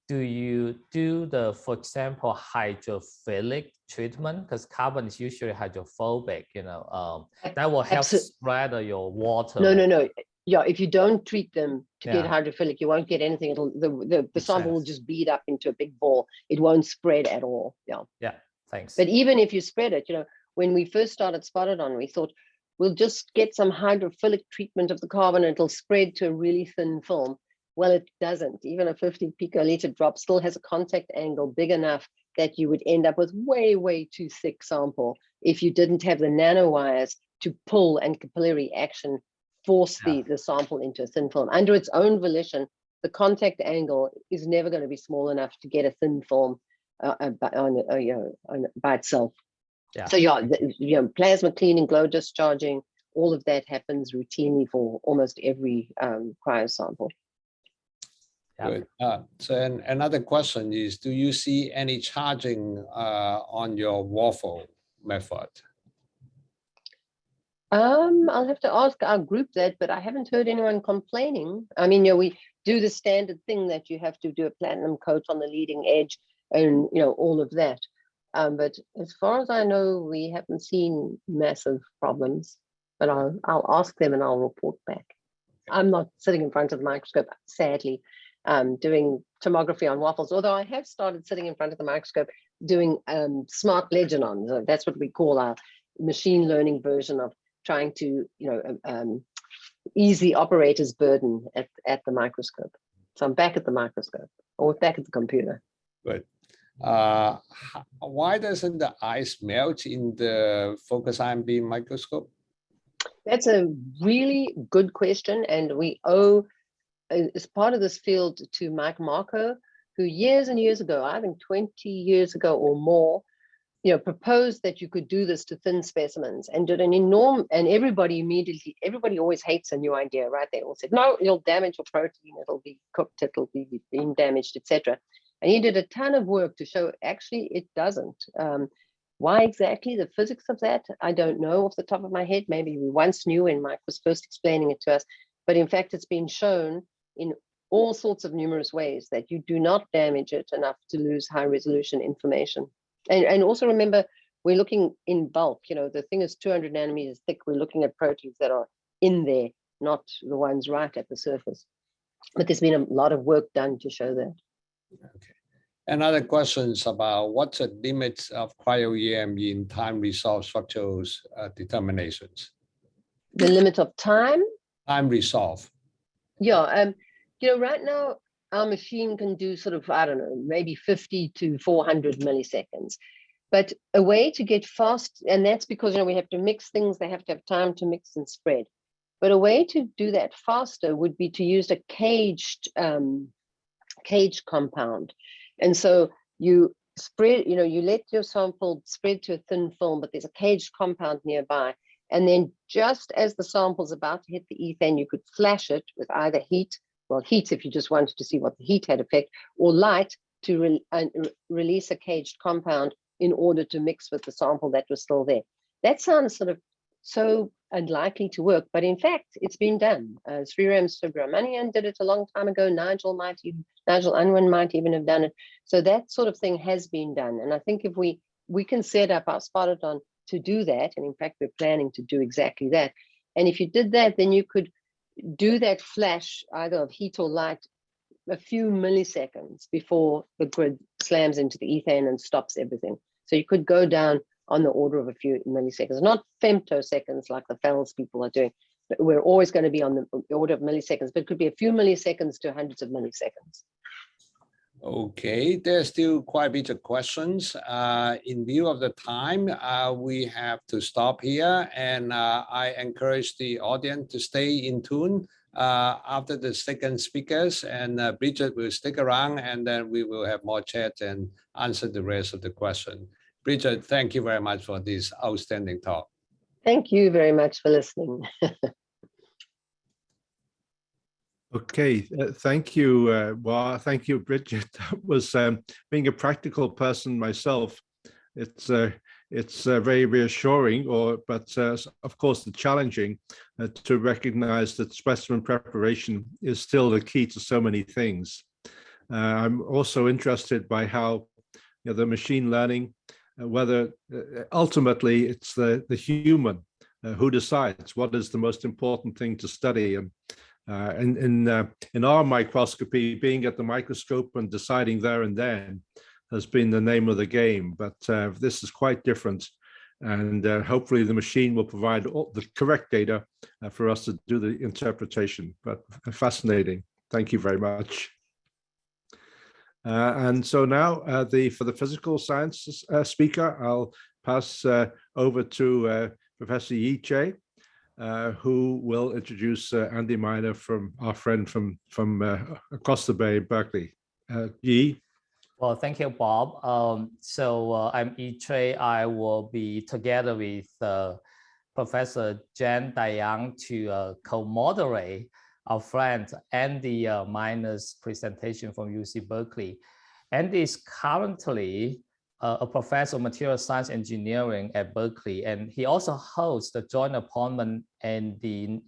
do you do the, for example, hydrophilic treatment? Because carbon is usually hydrophobic, that will help spread your water. No. Yeah, if you don't treat them to get hydrophilic, you won't get anything. The sample will just bead up into a big ball. It won't spread at all. Yeah, thanks. But even if you spread it, when we first started Spottedon, we thought we'll just get some hydrophilic treatment of the carbon and it'll spread to a really thin film. Well, it doesn't. Even a 50 picoliter drop still has a contact angle big enough that you would end up with way, way too thick sample if you didn't have the nanowires to pull and capillary action force the sample into a thin film. Under its own volition, the contact angle is never going to be small enough to get a thin film by itself. Yeah. So yeah, plasma cleaning, glow discharging, all of that happens routinely for almost every cryo sample. Good. So another question is, do you see any charging on your waffle method? I'll have to ask our group that, but I haven't heard anyone complaining. I mean, we do the standard thing that you have to do a platinum coat on the leading edge and, all of that. But as far as I know, we haven't seen massive problems, but I'll ask them and I'll report back. I'm not sitting in front of the microscope, sadly, doing tomography on waffles, although I have started sitting in front of the microscope doing smart legonons. So that's what we call our machine learning version of trying to, ease the operator's burden at the microscope. So I'm back at the microscope or back at the computer. Good. Why doesn't the ice melt in the focus ion beam microscope? That's a really good question, and we owe, as part of this field, to Mike Marco, who years and years ago, I think 20 years ago or more, proposed that you could do this to thin specimens and did an enormous, and everybody always hates a new idea, right? They all said, no, you'll damage your protein, it'll be cooked, it'll be beam damaged, etc. And he did a ton of work to show actually it doesn't. Why exactly, the physics of that, I don't know off the top of my head. Maybe we once knew when Mike was first explaining it to us, but in fact, it's been shown in all sorts of numerous ways that you do not damage it enough to lose high resolution information. And also remember, we're looking in bulk, the thing is 200 nanometers thick. We're looking at proteins that are in there, not the ones right at the surface. But there's been a lot of work done to show that. Okay. Another question is about what's the limits of cryo-EM in time resolved structural determinations? The limit of time? Time resolve. Yeah, right now our machine can do sort of, I don't know, maybe 50 to 400 milliseconds. But a way to get fast, and that's because we have to mix things, they have to have time to mix and spread. But a way to do that faster would be to use a caged compound. And so you spread, you let your sample spread to a thin film, but there's a caged compound nearby. And then just as the sample's about to hit the ethane, you could flash it with either heat, heat if you just wanted to see what the heat had effect, or light to release a caged compound in order to mix with the sample that was still there. That sounds sort of so unlikely to work, but in fact, it's been done. Sriram Subramanian did it a long time ago. Nigel Unwin might even have done it. So that sort of thing has been done. And I think if we can set up our Spottedon to do that, and in fact, we're planning to do exactly that. And if you did that, then you could do that flash either of heat or light a few milliseconds before the grid slams into the ethane and stops everything. So you could go down on the order of a few milliseconds, not femtoseconds like the Fels people are doing. But we're always going to be on the order of milliseconds, but it could be a few milliseconds to hundreds of milliseconds. Okay, there's still quite a bit of questions. In view of the time, we have to stop here, and I encourage the audience to stay in tune after the second speakers, and Bridget will stick around, and then we will have more chat and answer the rest of the question. Bridget, thank you very much for this outstanding talk. Thank you very much for listening. Okay, thank you. Thank you, Bridget. That was being a practical person myself. It's very reassuring, but of course, the challenging to recognize that specimen preparation is still the key to so many things. I'm also interested by how the machine learning, whether ultimately it's the human who decides what is the most important thing to study. And in our microscopy, being at the microscope and deciding there and then has been the name of the game. But this is quite different, and hopefully the machine will provide all the correct data for us to do the interpretation. But fascinating. Thank you very much. And so now for the physical sciences speaker, I'll pass over to Professor Yi Che. who will introduce Andy Miner, from our friend from across the bay, Berkeley. Yi. Well, thank you, Bob. I'm Yi. I will be together with Professor Jen Dionne to co-moderate our friend Andy Miner's presentation from UC Berkeley. Andy is currently a professor of material science engineering at Berkeley, and he also holds the joint appointment in the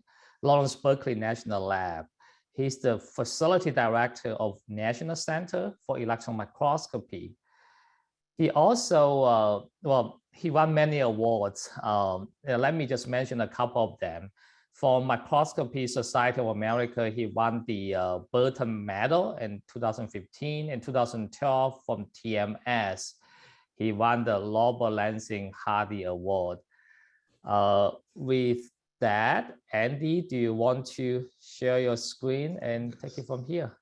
Lawrence Berkeley National Lab. He's the facility director of National Center for Electron Microscopy. He also, he won many awards. Let me just mention a couple of them. For Microscopy Society of America, he won the Burton Medal in 2015. In 2012, from TMS, he won the Lober Lansing Hardy Award. With that, Andy, do you want to share your screen and take it from here?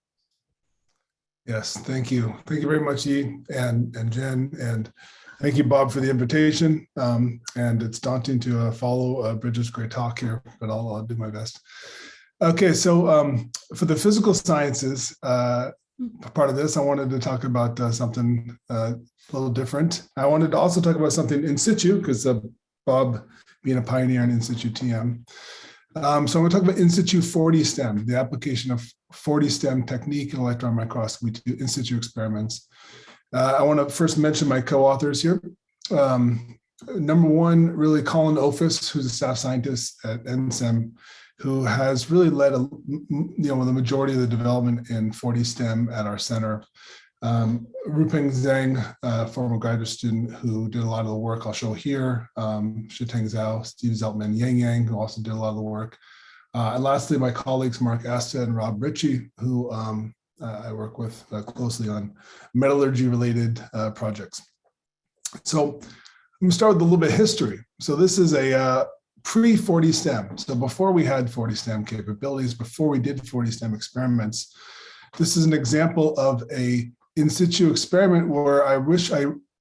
Yes, thank you. Thank you very much, Yi and Jen, and thank you, Bob, for the invitation. And it's daunting to follow Bridget's great talk here, but I'll do my best. Okay, so for the physical sciences part of this, I wanted to talk about something a little different. I wanted to also talk about something in situ, because Bob being a pioneer in situ TM. So I'm going to talk about in situ 40 STEM, the application of 40 STEM technique in electron microscopy to in situ experiments. I want to first mention my co-authors here. Number one, really Colin Ophis, who's a staff scientist at NSEM, who has really led the majority of the development in 40 STEM at our center. Rupeng Zhang, former graduate student who did a lot of the work I'll show here. Shiteng Zhao, Steve Zeltman, Yang, who also did a lot of the work. And lastly, my colleagues Mark Asta and Rob Ritchie, who I work with closely on metallurgy-related projects. So I'm going to start with a little bit of history. So this is a pre-40 STEM. So before we had 40 STEM capabilities, before we did 40 STEM experiments, this is an example of a in situ experiment where I wish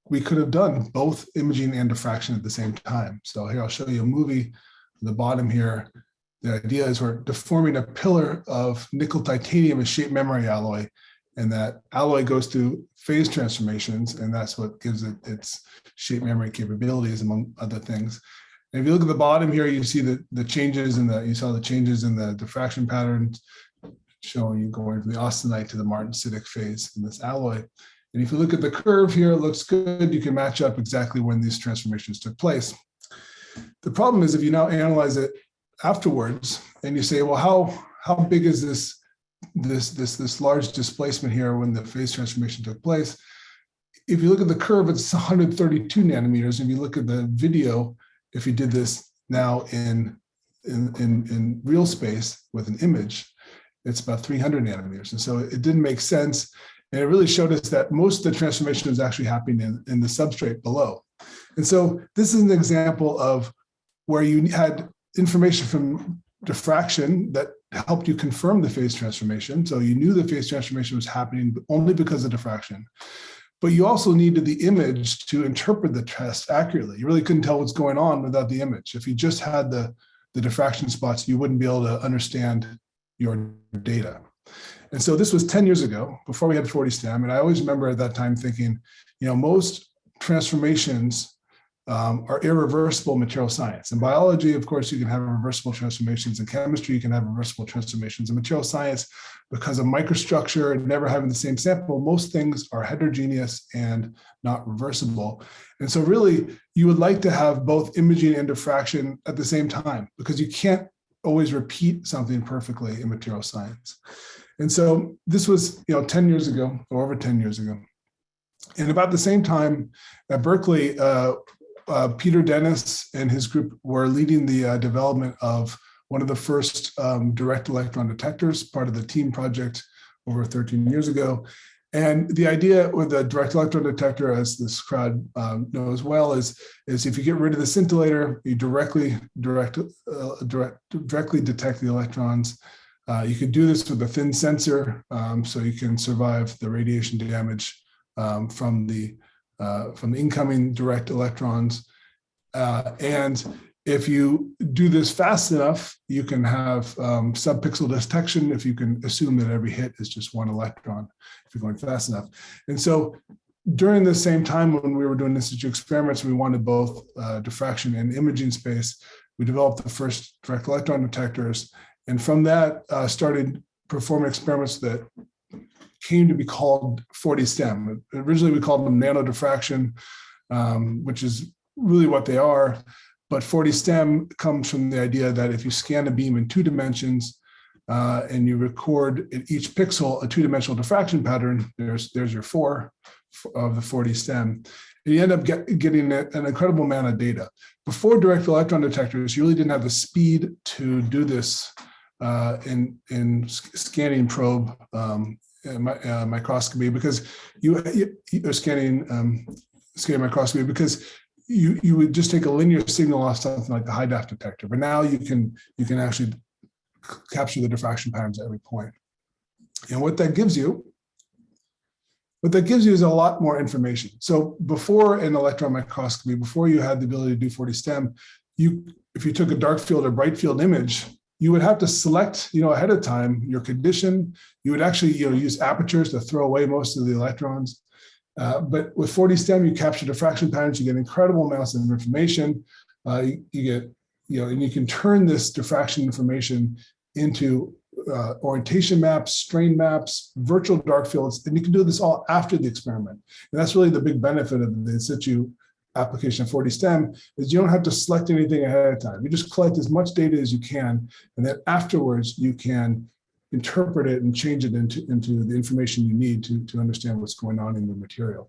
we could have done both imaging and diffraction at the same time. So here I'll show you a movie at the bottom here. The idea is we're deforming a pillar of nickel titanium, a shape memory alloy, and that alloy goes through phase transformations, and that's what gives it its shape memory capabilities, among other things. And if you look at the bottom here, you see the changes in you saw the changes in the diffraction patterns, showing you going from the austenite to the martensitic phase in this alloy. And if you look at the curve here, it looks good. You can match up exactly when these transformations took place. The problem is if you now analyze it afterwards and you say, well, how big is this large displacement here when the phase transformation took place? If you look at the curve, it's 132 nanometers. If you look at the video, if you did this now in real space with an image, it's about 300 nanometers. And so it didn't make sense. And it really showed us that most of the transformation is actually happening in the substrate below. And so this is an example of where you had information from diffraction that helped you confirm the phase transformation. So you knew the phase transformation was happening only because of diffraction. But you also needed the image to interpret the test accurately. You really couldn't tell what's going on without the image. If you just had the diffraction spots, you wouldn't be able to understand your data. And so this was 10 years ago, before we had 40 STEM. And I always remember at that time thinking, most transformations are irreversible material science. In biology, of course, you can have reversible transformations. In chemistry, you can have reversible transformations. In material science, because of microstructure and never having the same sample, most things are heterogeneous and not reversible. And so really, you would like to have both imaging and diffraction at the same time, because you can't always repeat something perfectly in material science. And so this was 10 years ago, or over 10 years ago. And about the same time at Berkeley, Peter Dennis and his group were leading the development of one of the first direct electron detectors, part of the TEAM project over 13 years ago. And the idea with a direct electron detector, as this crowd knows well, is if you get rid of the scintillator, you directly detect the electrons. You could do this with a thin sensor, so you can survive the radiation damage from the incoming direct electrons. And if you do this fast enough, you can have subpixel detection if you can assume that every hit is just one electron, if you're going fast enough. And so during the same time when we were doing in situ experiments, we wanted both diffraction and imaging space. We developed the first direct electron detectors. And from that, started performing experiments that came to be called 40 STEM. Originally, we called them nano diffraction, which is really what they are. But 40 STEM comes from the idea that if you scan a beam in 2 dimensions and you record in each pixel a 2-dimensional diffraction pattern, there's your 4 of the 40 STEM. And you end up getting an incredible amount of data. Before direct electron detectors, you really didn't have the speed to do this in scanning probe microscopy, because scanning microscopy, because you would just take a linear signal off something like the high def detector. But now you can actually capture the diffraction patterns at every point. And what that gives you is a lot more information. So before in electron microscopy, before you had the ability to do 40 STEM, if you took a dark field or bright field image, you would have to select, ahead of time your condition. You would actually, use apertures to throw away most of the electrons. But with 40 STEM, you capture diffraction patterns. You get incredible amounts of information. You get, and you can turn this diffraction information into orientation maps, strain maps, virtual dark fields, and you can do this all after the experiment. And that's really the big benefit of the in situ application of 40 STEM, is you don't have to select anything ahead of time. You just collect as much data as you can, and then afterwards you can interpret it and change it into the information you need to understand what's going on in the material.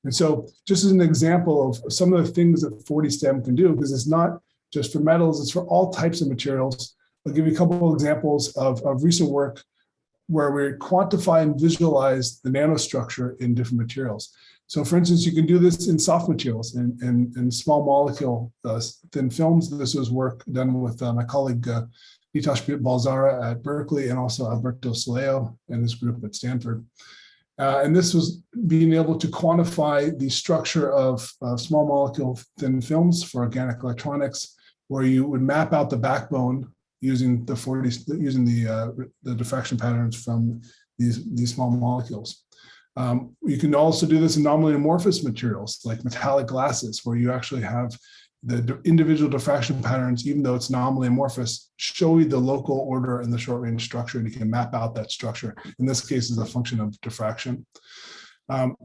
And so just as an example of some of the things that 40 STEM can do, because it's not just for metals, it's for all types of materials. I'll give you a couple of examples of recent work where we quantify and visualize the nanostructure in different materials. So for instance, you can do this in soft materials and small molecule thin films. This was work done with my colleague Nitosh Balzara at Berkeley, and also Alberto Soleo and his group at Stanford. And this was being able to quantify the structure of small molecule thin films for organic electronics, where you would map out the backbone using the diffraction patterns from these small molecules. You can also do this in nominally amorphous materials like metallic glasses, where you actually have the individual diffraction patterns, even though it's nominally amorphous, show you the local order and the short range structure, and you can map out that structure. In this case, is a function of diffraction.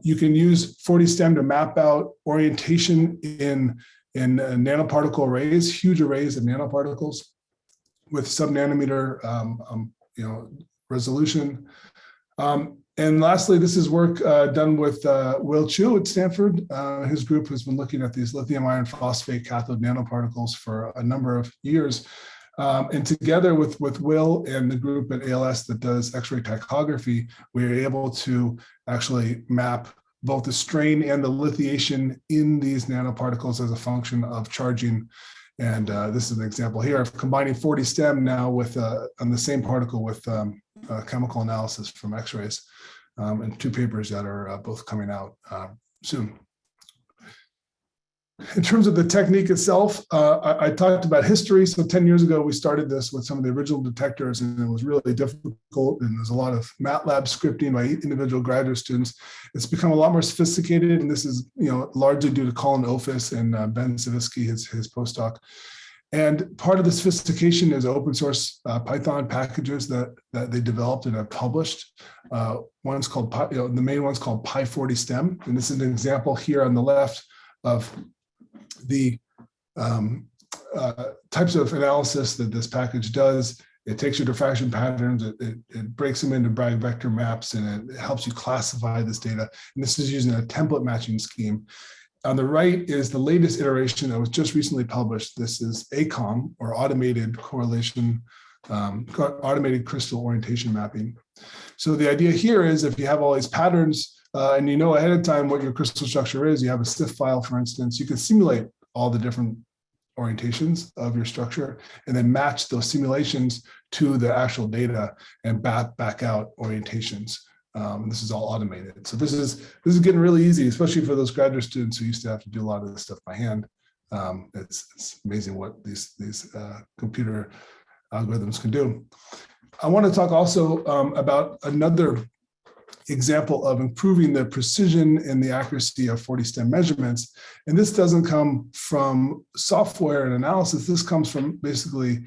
You can use 40 STEM to map out orientation in nanoparticle arrays, huge arrays of nanoparticles with sub-nanometer resolution. And lastly, this is work done with Will Chiu at Stanford. His group has been looking at these lithium iron phosphate cathode nanoparticles for a number of years. And together with Will and the group at ALS that does X-ray tachography, we are able to actually map both the strain and the lithiation in these nanoparticles as a function of charging. And this is an example here of combining 40 STEM now with on the same particle with chemical analysis from X-rays, and 2 papers that are both coming out soon. In terms of the technique itself, I talked about history. So 10 years ago, we started this with some of the original detectors, and it was really difficult. And there's a lot of MATLAB scripting by individual graduate students. It's become a lot more sophisticated, and this is largely due to Colin Ofis and Ben Savitsky, his postdoc. And part of the sophistication is open source Python packages that they developed and have published. One's called, the main one's called Pi40STEM. And this is an example here on the left of the types of analysis that this package does. It takes your diffraction patterns, it breaks them into Bragg vector maps, and it helps you classify this data. And this is using a template matching scheme. On the right is the latest iteration that was just recently published. This is ACOM, or automated correlation, automated crystal orientation mapping. So the idea here is, if you have all these patterns and you know ahead of time what your crystal structure is, you have a CIF file, for instance, you can simulate all the different orientations of your structure and then match those simulations to the actual data and back out orientations. This is all automated. So this is getting really easy, especially for those graduate students who used to have to do a lot of this stuff by hand. It's amazing what these computer algorithms can do. I want to talk also about another example of improving the precision and the accuracy of 40-STEM measurements. And this doesn't come from software and analysis. This comes from basically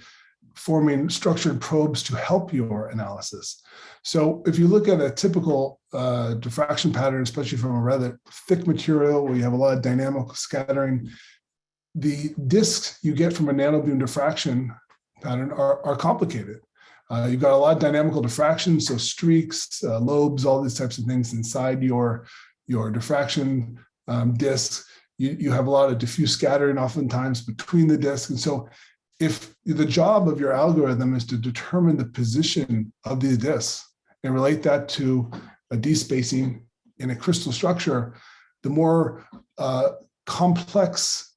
forming structured probes to help your analysis. So if you look at a typical diffraction pattern, especially from a rather thick material where you have a lot of dynamic scattering, the disks you get from a nanobeam diffraction pattern are complicated. You've got a lot of dynamical diffraction, so streaks, lobes, all these types of things inside your diffraction disks. You have a lot of diffuse scattering oftentimes between the disks. And so if the job of your algorithm is to determine the position of these disks and relate that to a d-spacing in a crystal structure, the more complex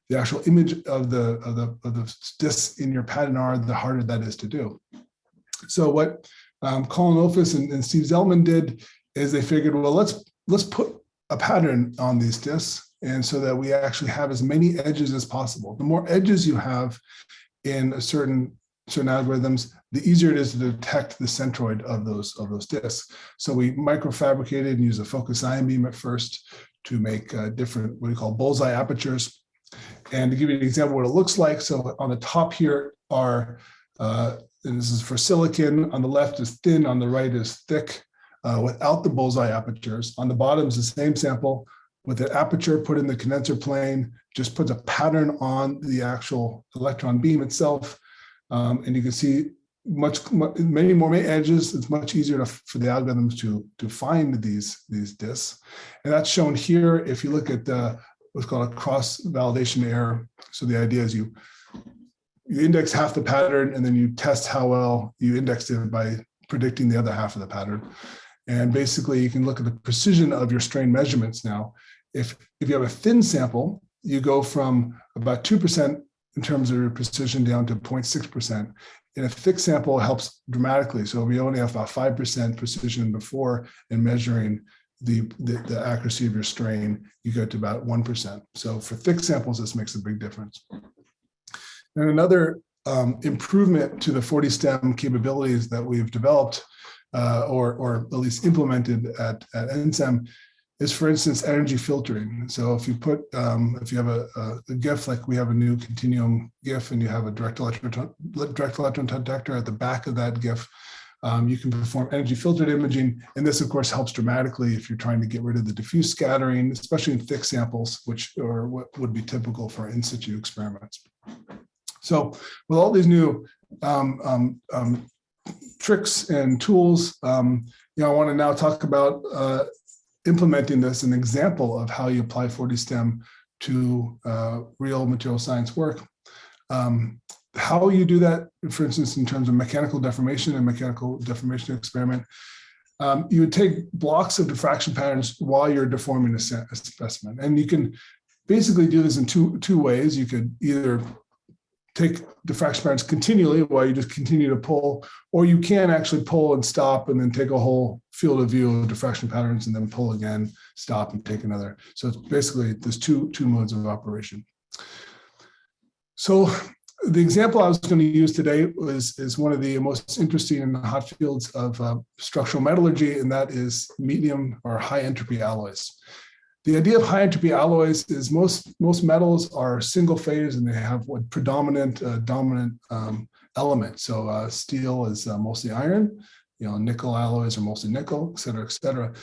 the actual image of the disks in your pattern are, the harder that is to do. So what Colin Office and Steve Zellman did is they figured, well, let's put a pattern on these disks, and so that we actually have as many edges as possible. The more edges you have in certain algorithms, the easier it is to detect the centroid of those disks. So we microfabricated and used a focused ion beam at first to make different, what we call bullseye apertures. And to give you an example of what it looks like, so on the top here are, and this is for silicon, on the left is thin, on the right is thick, without the bullseye apertures. On the bottom is the same sample with an aperture put in the condenser plane, just puts a pattern on the actual electron beam itself. And you can see many more edges. It's much easier for the algorithms to find these disks. And that's shown here. If you look at what's called a cross-validation error. So the idea is you index half the pattern and then you test how well you indexed it by predicting the other half of the pattern. And basically you can look at the precision of your strain measurements now. If you have a thin sample, you go from about 2% in terms of your precision down to 0.6%. In a thick sample, it helps dramatically. So if we only have about 5% precision before in measuring the accuracy of your strain, you go to about 1%. So for thick samples, this makes a big difference. And another improvement to the 40-STEM capabilities that we've developed or at least implemented at NSEM is, for instance, energy filtering. So if you put, if you have a GIF, like we have a new continuum GIF, and you have a direct electron detector at the back of that GIF, you can perform energy filtered imaging. And this, of course, helps dramatically if you're trying to get rid of the diffuse scattering, especially in thick samples, which are what would be typical for in situ experiments. So with all these new tricks and tools, I want to now talk about implementing this, an example of how you apply 40-STEM to real material science work. How you do that, for instance, in terms of mechanical deformation and mechanical deformation experiment, you would take blocks of diffraction patterns while you're deforming a specimen. And you can basically do this in two ways. You could either take diffraction patterns continually while you just continue to pull, or you can actually pull and stop and then take a whole field of view of diffraction patterns and then pull again, stop and take another. So it's basically there's two modes of operation. So the example I was going to use today is one of the most interesting and hot fields of structural metallurgy, and that is medium or high entropy alloys. The idea of high entropy alloys is most metals are single phase and they have what predominant dominant element. So steel is mostly iron, nickel alloys are mostly nickel, et cetera, et cetera.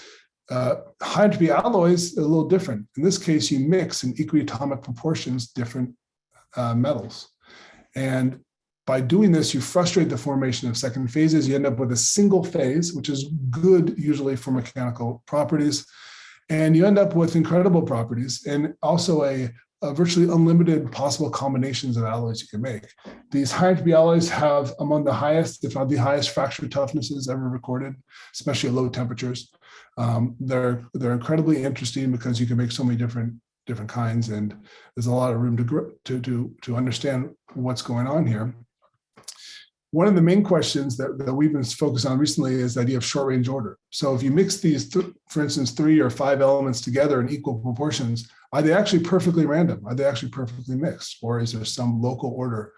High entropy alloys are a little different. In this case, you mix in equiatomic proportions different metals. And by doing this, you frustrate the formation of second phases. You end up with a single phase, which is good usually for mechanical properties. And you end up with incredible properties and also a virtually unlimited possible combinations of alloys you can make. These high entropy alloys have among the highest, if not the highest, fracture toughnesses ever recorded, especially at low temperatures. They're incredibly interesting because you can make so many different kinds, and there's a lot of room to understand what's going on here. One of the main questions that we've been focused on recently is the idea of short range order. So if you mix these, for instance, 3 or 5 elements together in equal proportions, are they actually perfectly random? Are they actually perfectly mixed? Or is there some local order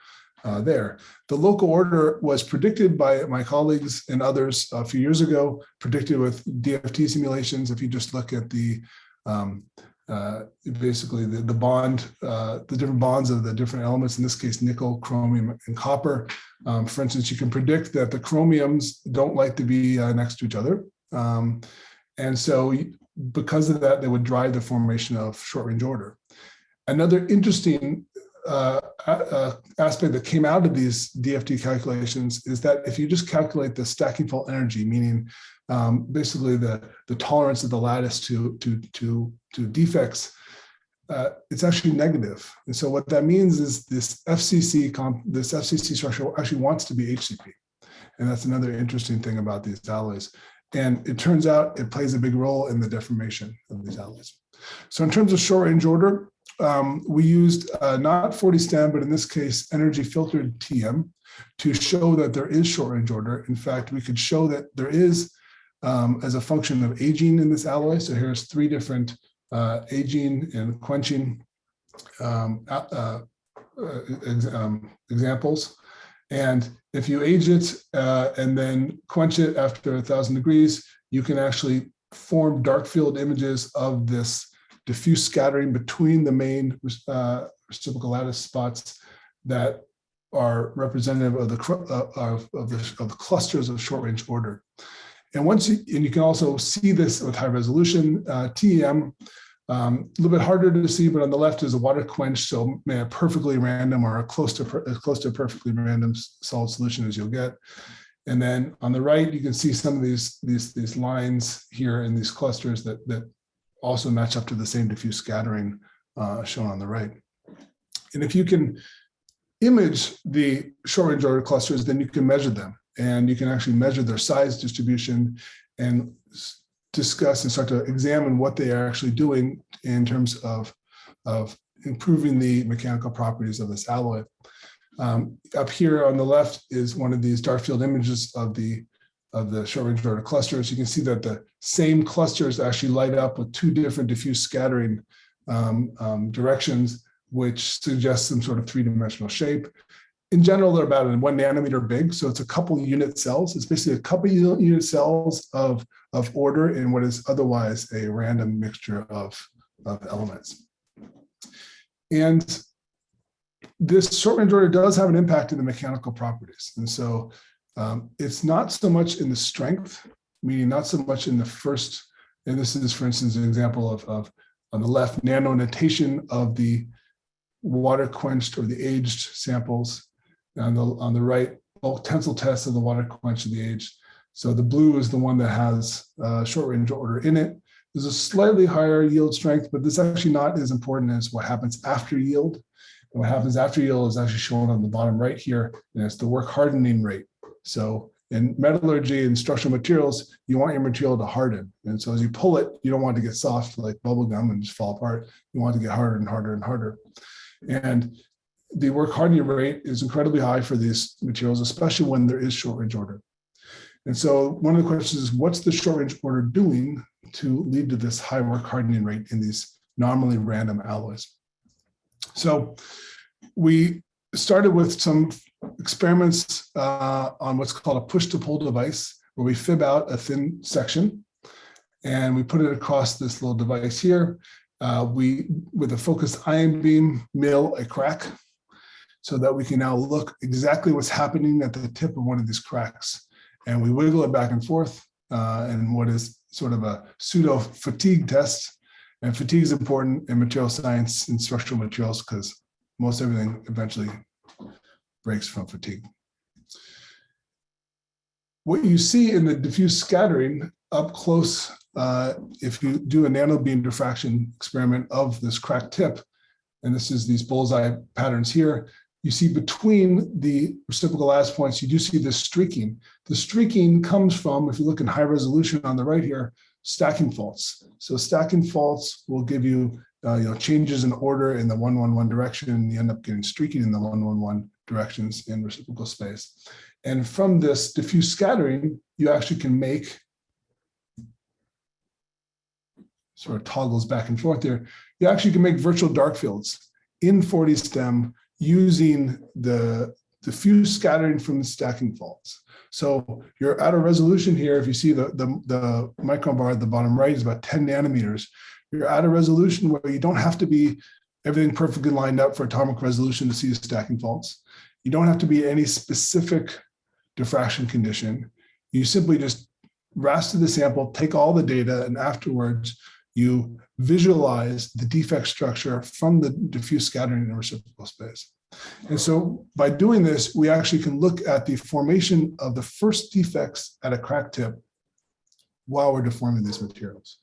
there? The local order was predicted by my colleagues and others a few years ago, predicted with DFT simulations. If you just look at the basically the bond, the different bonds of the different elements, in this case, nickel, chromium, and copper. For instance, you can predict that the chromiums don't like to be next to each other. And so because of that, they would drive the formation of short-range order. Another interesting aspect that came out of these DFT calculations is that if you just calculate the stacking fault energy, meaning basically the tolerance of the lattice to defects, it's actually negative. And so what that means is this FCC structure actually wants to be HCP. And that's another interesting thing about these alloys. And it turns out it plays a big role in the deformation of these alloys. So in terms of short-range order, we used not 40 STEM, but in this case, energy filtered TM to show that there is short-range order. In fact, we could show that there is as a function of aging in this alloy. So here's three different aging and quenching examples. And if you age it and then quench it after 1,000 degrees, you can actually form dark field images of this diffuse scattering between the main reciprocal lattice spots that are representative of the clusters of short-range order. And you can also see this with high resolution TEM. A little bit harder to see, but on the left is a water quench, so a perfectly random or as close to a perfectly random solid solution as you'll get. And then on the right, you can see some of these lines here in these clusters that also match up to the same diffuse scattering shown on the right. And if you can image the short-range order clusters, then you can measure them, and you can actually measure their size distribution and discuss and start to examine what they are actually doing in terms of improving the mechanical properties of this alloy. Up here on the left is one of these dark field images of the short-range order clusters. You can see that the same clusters actually light up with two different diffuse scattering directions, which suggests some sort of three-dimensional shape. In general, they're about 1 nanometer big, so it's a couple unit cells. It's basically a couple unit cells of order in what is otherwise a random mixture of elements. And this short-range order does have an impact in the mechanical properties. And so it's not so much in the strength, meaning not so much in the first, and this is, for instance, an example of on the left, nano notation of the water quenched or the aged samples. And on the right, tensile tests of the water quenched and the aged. So the blue is the one that has short-range order in it. There's a slightly higher yield strength, but this is actually not as important as what happens after yield. And what happens after yield is actually shown on the bottom right here, and it's the work hardening rate. So in metallurgy and structural materials, you want your material to harden. And so as you pull it, you don't want it to get soft like bubble gum and just fall apart. You want it to get harder and harder and harder. And the work hardening rate is incredibly high for these materials, especially when there is short-range order. And so one of the questions is, what's the short-range order doing to lead to this high work hardening rate in these normally random alloys? So we started with some experiments on what's called a push-to-pull device, where we fib out a thin section and we put it across this little device here. We, with a focused ion beam, mill a crack so that we can now look exactly what's happening at the tip of one of these cracks. And we wiggle it back and forth in what is sort of a pseudo fatigue test. And fatigue is important in material science and structural materials because most everything eventually breaks from fatigue. What you see in the diffuse scattering up close, if you do a nanobeam diffraction experiment of this cracked tip, and this is these bullseye patterns here, you see between the reciprocal lattice points, you do see this streaking. The streaking comes from, if you look in high resolution on the right here, stacking faults. So stacking faults will give you, changes in order in the 1-1-1 direction, and you end up getting streaking in the 1-1-1 directions in reciprocal space. And from this diffuse scattering, you actually can make, sort of toggles back and forth there, you actually can make virtual dark fields in 40STEM using the diffuse scattering from the stacking faults. So you're at a resolution here. If you see the micron bar at the bottom right is about 10 nanometers. You're at a resolution where you don't have to be everything perfectly lined up for atomic resolution to see the stacking faults. You don't have to be any specific diffraction condition. You simply just raster the sample, take all the data, and afterwards you visualize the defect structure from the diffuse scattering in reciprocal space. And so by doing this, we actually can look at the formation of the first defects at a crack tip while we're deforming these materials.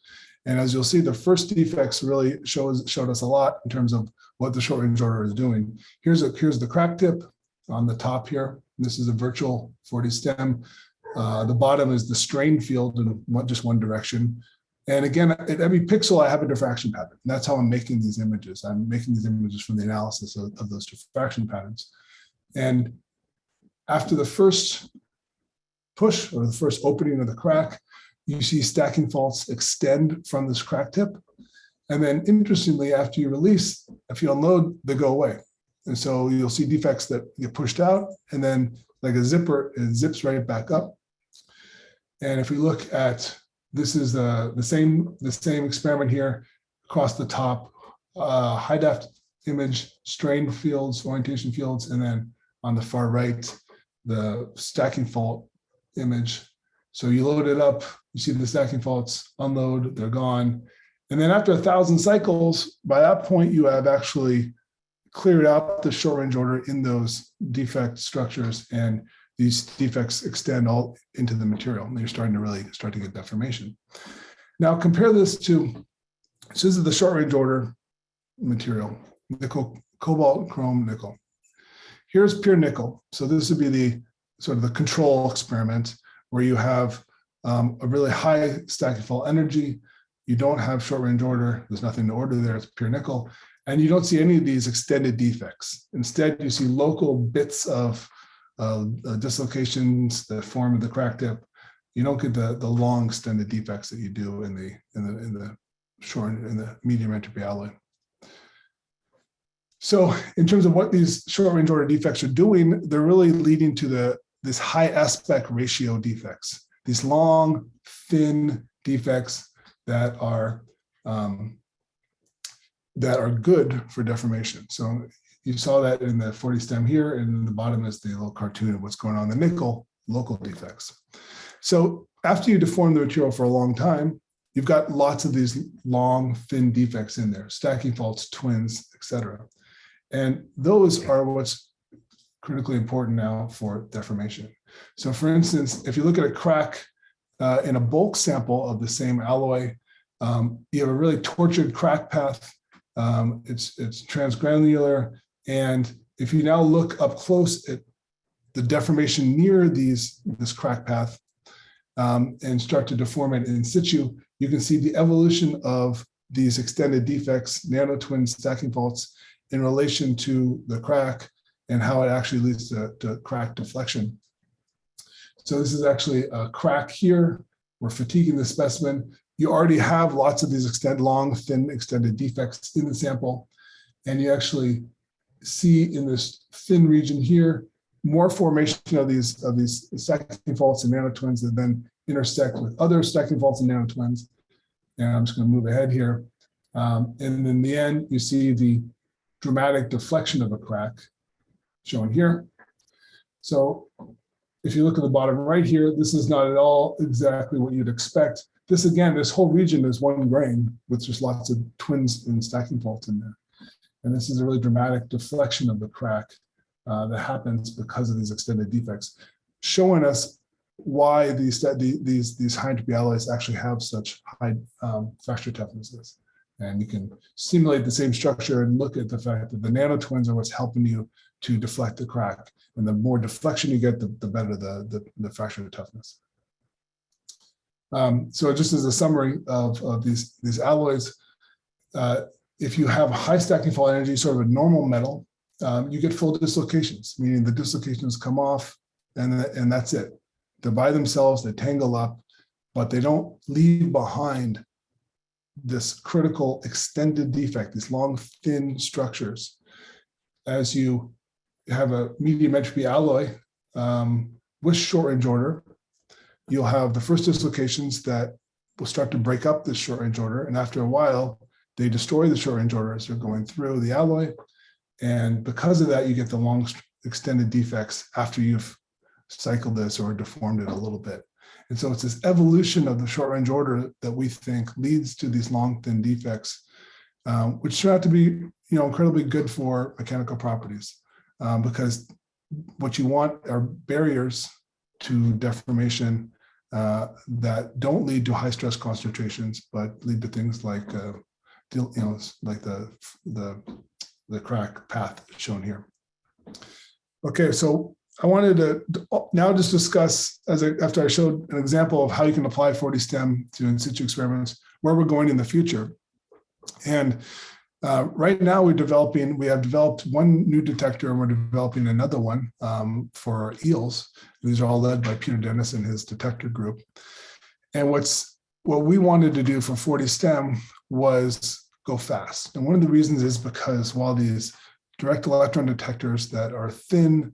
And as you'll see, the first defects really showed us a lot in terms of what the short range order is doing. Here's the crack tip on the top here. This is a virtual 40STEM. The bottom is the strain field in just one direction. And again, at every pixel, I have a diffraction pattern. And that's how I'm making these images. I'm making these images from the analysis of those diffraction patterns. And after the first push or the first opening of the crack, you see stacking faults extend from this crack tip. And then interestingly, after you release, if you unload, they go away. And so you'll see defects that get pushed out, and then like a zipper, it zips right back up. And if we look at, this is the same experiment here across the top, high def image, strain fields, orientation fields, and then on the far right, the stacking fault image. So you load it up, you see the stacking faults, unload, they're gone. And then after 1,000 cycles, by that point, you have actually cleared out the short range order in those defect structures, and these defects extend all into the material. And you're starting to really start to get deformation. Now compare this to, so this is the short range order material, nickel, cobalt, chrome, nickel. Here's pure nickel. So this would be the sort of the control experiment where you have a really high stacking fault energy. You don't have short range order. There's nothing to order there. It's pure nickel. And you don't see any of these extended defects. Instead, you see local bits of dislocations that form the crack tip. You don't get the long extended defects that you do in the medium entropy alloy. So in terms of what these short range order defects are doing, they're really leading to this high aspect ratio defects, these long, thin defects that are good for deformation. So you saw that in the 40STEM here, and in the bottom is the little cartoon of what's going on in the nickel local defects. So after you deform the material for a long time, you've got lots of these long, thin defects in there, stacking faults, twins, etc. And those are what's critically important now for deformation. So for instance, if you look at a crack in a bulk sample of the same alloy, you have a really tortured crack path. It's transgranular. And if you now look up close at the deformation near this crack path and start to deform it in situ, you can see the evolution of these extended defects, nanotwin stacking faults, in relation to the crack and how it actually leads to crack deflection. So this is actually a crack here. We're fatiguing the specimen. You already have lots of these long, thin, extended defects in the sample. And you actually see in this thin region here, more formation of these stacking faults and nanotwins that then intersect with other stacking faults and nanotwins. And I'm just going to move ahead here. And in the end, you see the dramatic deflection of a crack shown here. So if you look at the bottom right here, this is not at all exactly what you'd expect. This again, this whole region is one grain with just lots of twins and stacking faults in there. And this is a really dramatic deflection of the crack that happens because of these extended defects, showing us why these high entropy alloys actually have such high fracture toughnesses. And you can simulate the same structure and look at the fact that the nanotwins are what's helping you to deflect the crack. And the more deflection you get, the better the fracture toughness. So just as a summary of these alloys, if you have high stacking fault energy, sort of a normal metal, you get full dislocations, meaning the dislocations come off and that's it. They're by themselves, they tangle up, but they don't leave behind this critical extended defect, these long, thin structures. As you have a medium entropy alloy with short range order, you'll have the first dislocations that will start to break up this short range order. And after a while, they destroy the short range order as they're going through the alloy. And because of that, you get the long extended defects after you've cycled this or deformed it a little bit. And so it's this evolution of the short range order that we think leads to these long, thin defects, which turn out to be, incredibly good for mechanical properties, because what you want are barriers to deformation that don't lead to high stress concentrations, but lead to things like, like the crack path shown here. Okay, so I wanted to now just discuss, after I showed an example of how you can apply 4D-STEM to in situ experiments, where we're going in the future. And right now we have developed one new detector, and we're developing another one for eels. These are all led by Peter Dennis and his detector group. And what we wanted to do for 4D-STEM was go fast. And one of the reasons is because while these direct electron detectors that are thin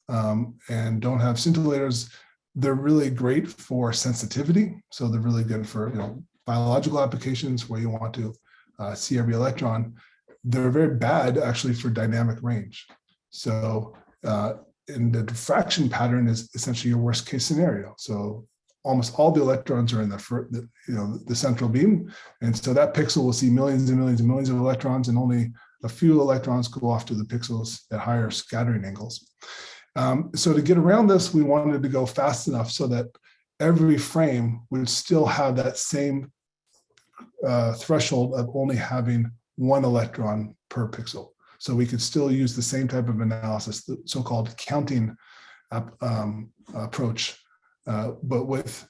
and don't have scintillators, they're really great for sensitivity. So they're really good for biological applications where you want to see every electron. They're very bad actually for dynamic range. So in the diffraction pattern is essentially your worst case scenario. So almost all the electrons are in the central beam. And so that pixel will see millions and millions and millions of electrons, and only a few electrons go off to the pixels at higher scattering angles. So to get around this, we wanted to go fast enough so that every frame would still have that same threshold of only having one electron per pixel. So we could still use the same type of analysis, the so-called counting approach, but with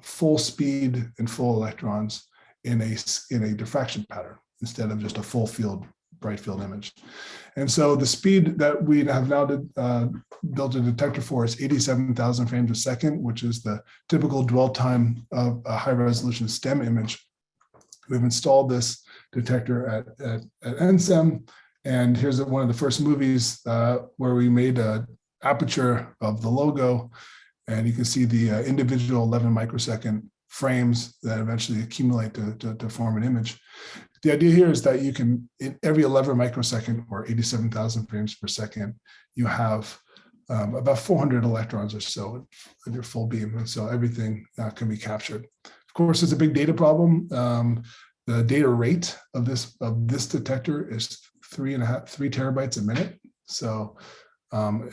full speed and full electrons in a diffraction pattern instead of just a full field, bright field image. And so the speed that we have now built a detector for is 87,000 frames a second, which is the typical dwell time of a high resolution STEM image. We've installed this detector at NSEM, and here's one of the first movies where we made an aperture of the logo, and you can see the individual 11 microsecond frames that eventually accumulate to form an image. The idea here is that you can, in every 11 microsecond or 87,000 frames per second, you have about 400 electrons or so in your full beam, and so everything can be captured. Of course, it's a big data problem. The data rate of this detector is 3 terabytes a minute. So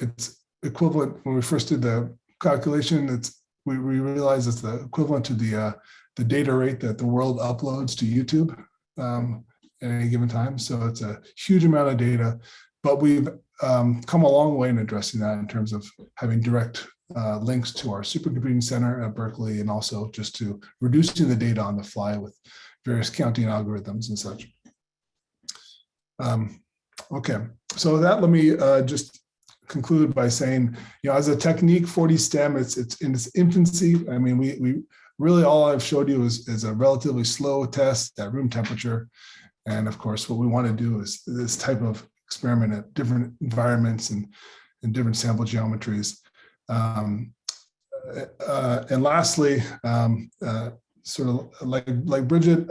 it's equivalent. When we first did the calculation, we realized it's the equivalent to the data rate that the world uploads to YouTube at any given time. So it's a huge amount of data, but we've come a long way in addressing that in terms of having direct links to our supercomputing center at Berkeley, and also just to reducing the data on the fly with various counting algorithms and such. Okay, so that, let me just conclude by saying, as a technique, 4D-STEM, it's in its infancy. I mean, we really, all I've showed you is a relatively slow test at room temperature. And of course, what we want to do is this type of experiment at different environments and in different sample geometries. And lastly, sort of like Bridget,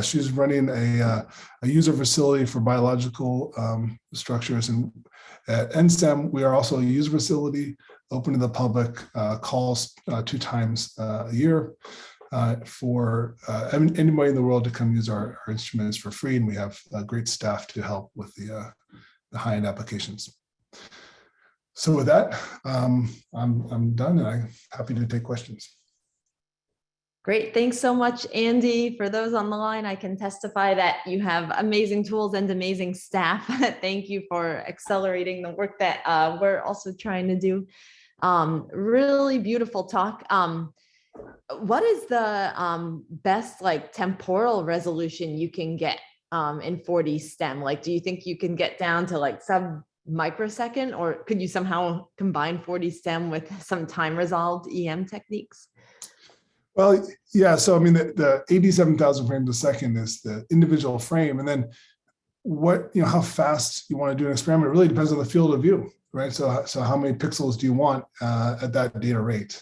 she's running a user facility for biological structures, and at NSEM we are also a user facility open to the public, calls 2 times a year for anybody in the world to come use our instruments for free, and we have great staff to help with the high-end applications. So with that, I'm done, and I'm happy to take questions. Great. Thanks so much, Andy. For those on the line, I can testify that you have amazing tools and amazing staff. Thank you for accelerating the work that we're also trying to do. Really beautiful talk. What is the best temporal resolution you can get in 4D-STEM? Do you think you can get down to sub-microsecond, or could you somehow combine 4D-STEM with some time-resolved EM techniques? Well, yeah. So I mean, the 87,000 frames a second is the individual frame, and then what, how fast you want to do an experiment really depends on the field of view, right? So how many pixels do you want at that data rate?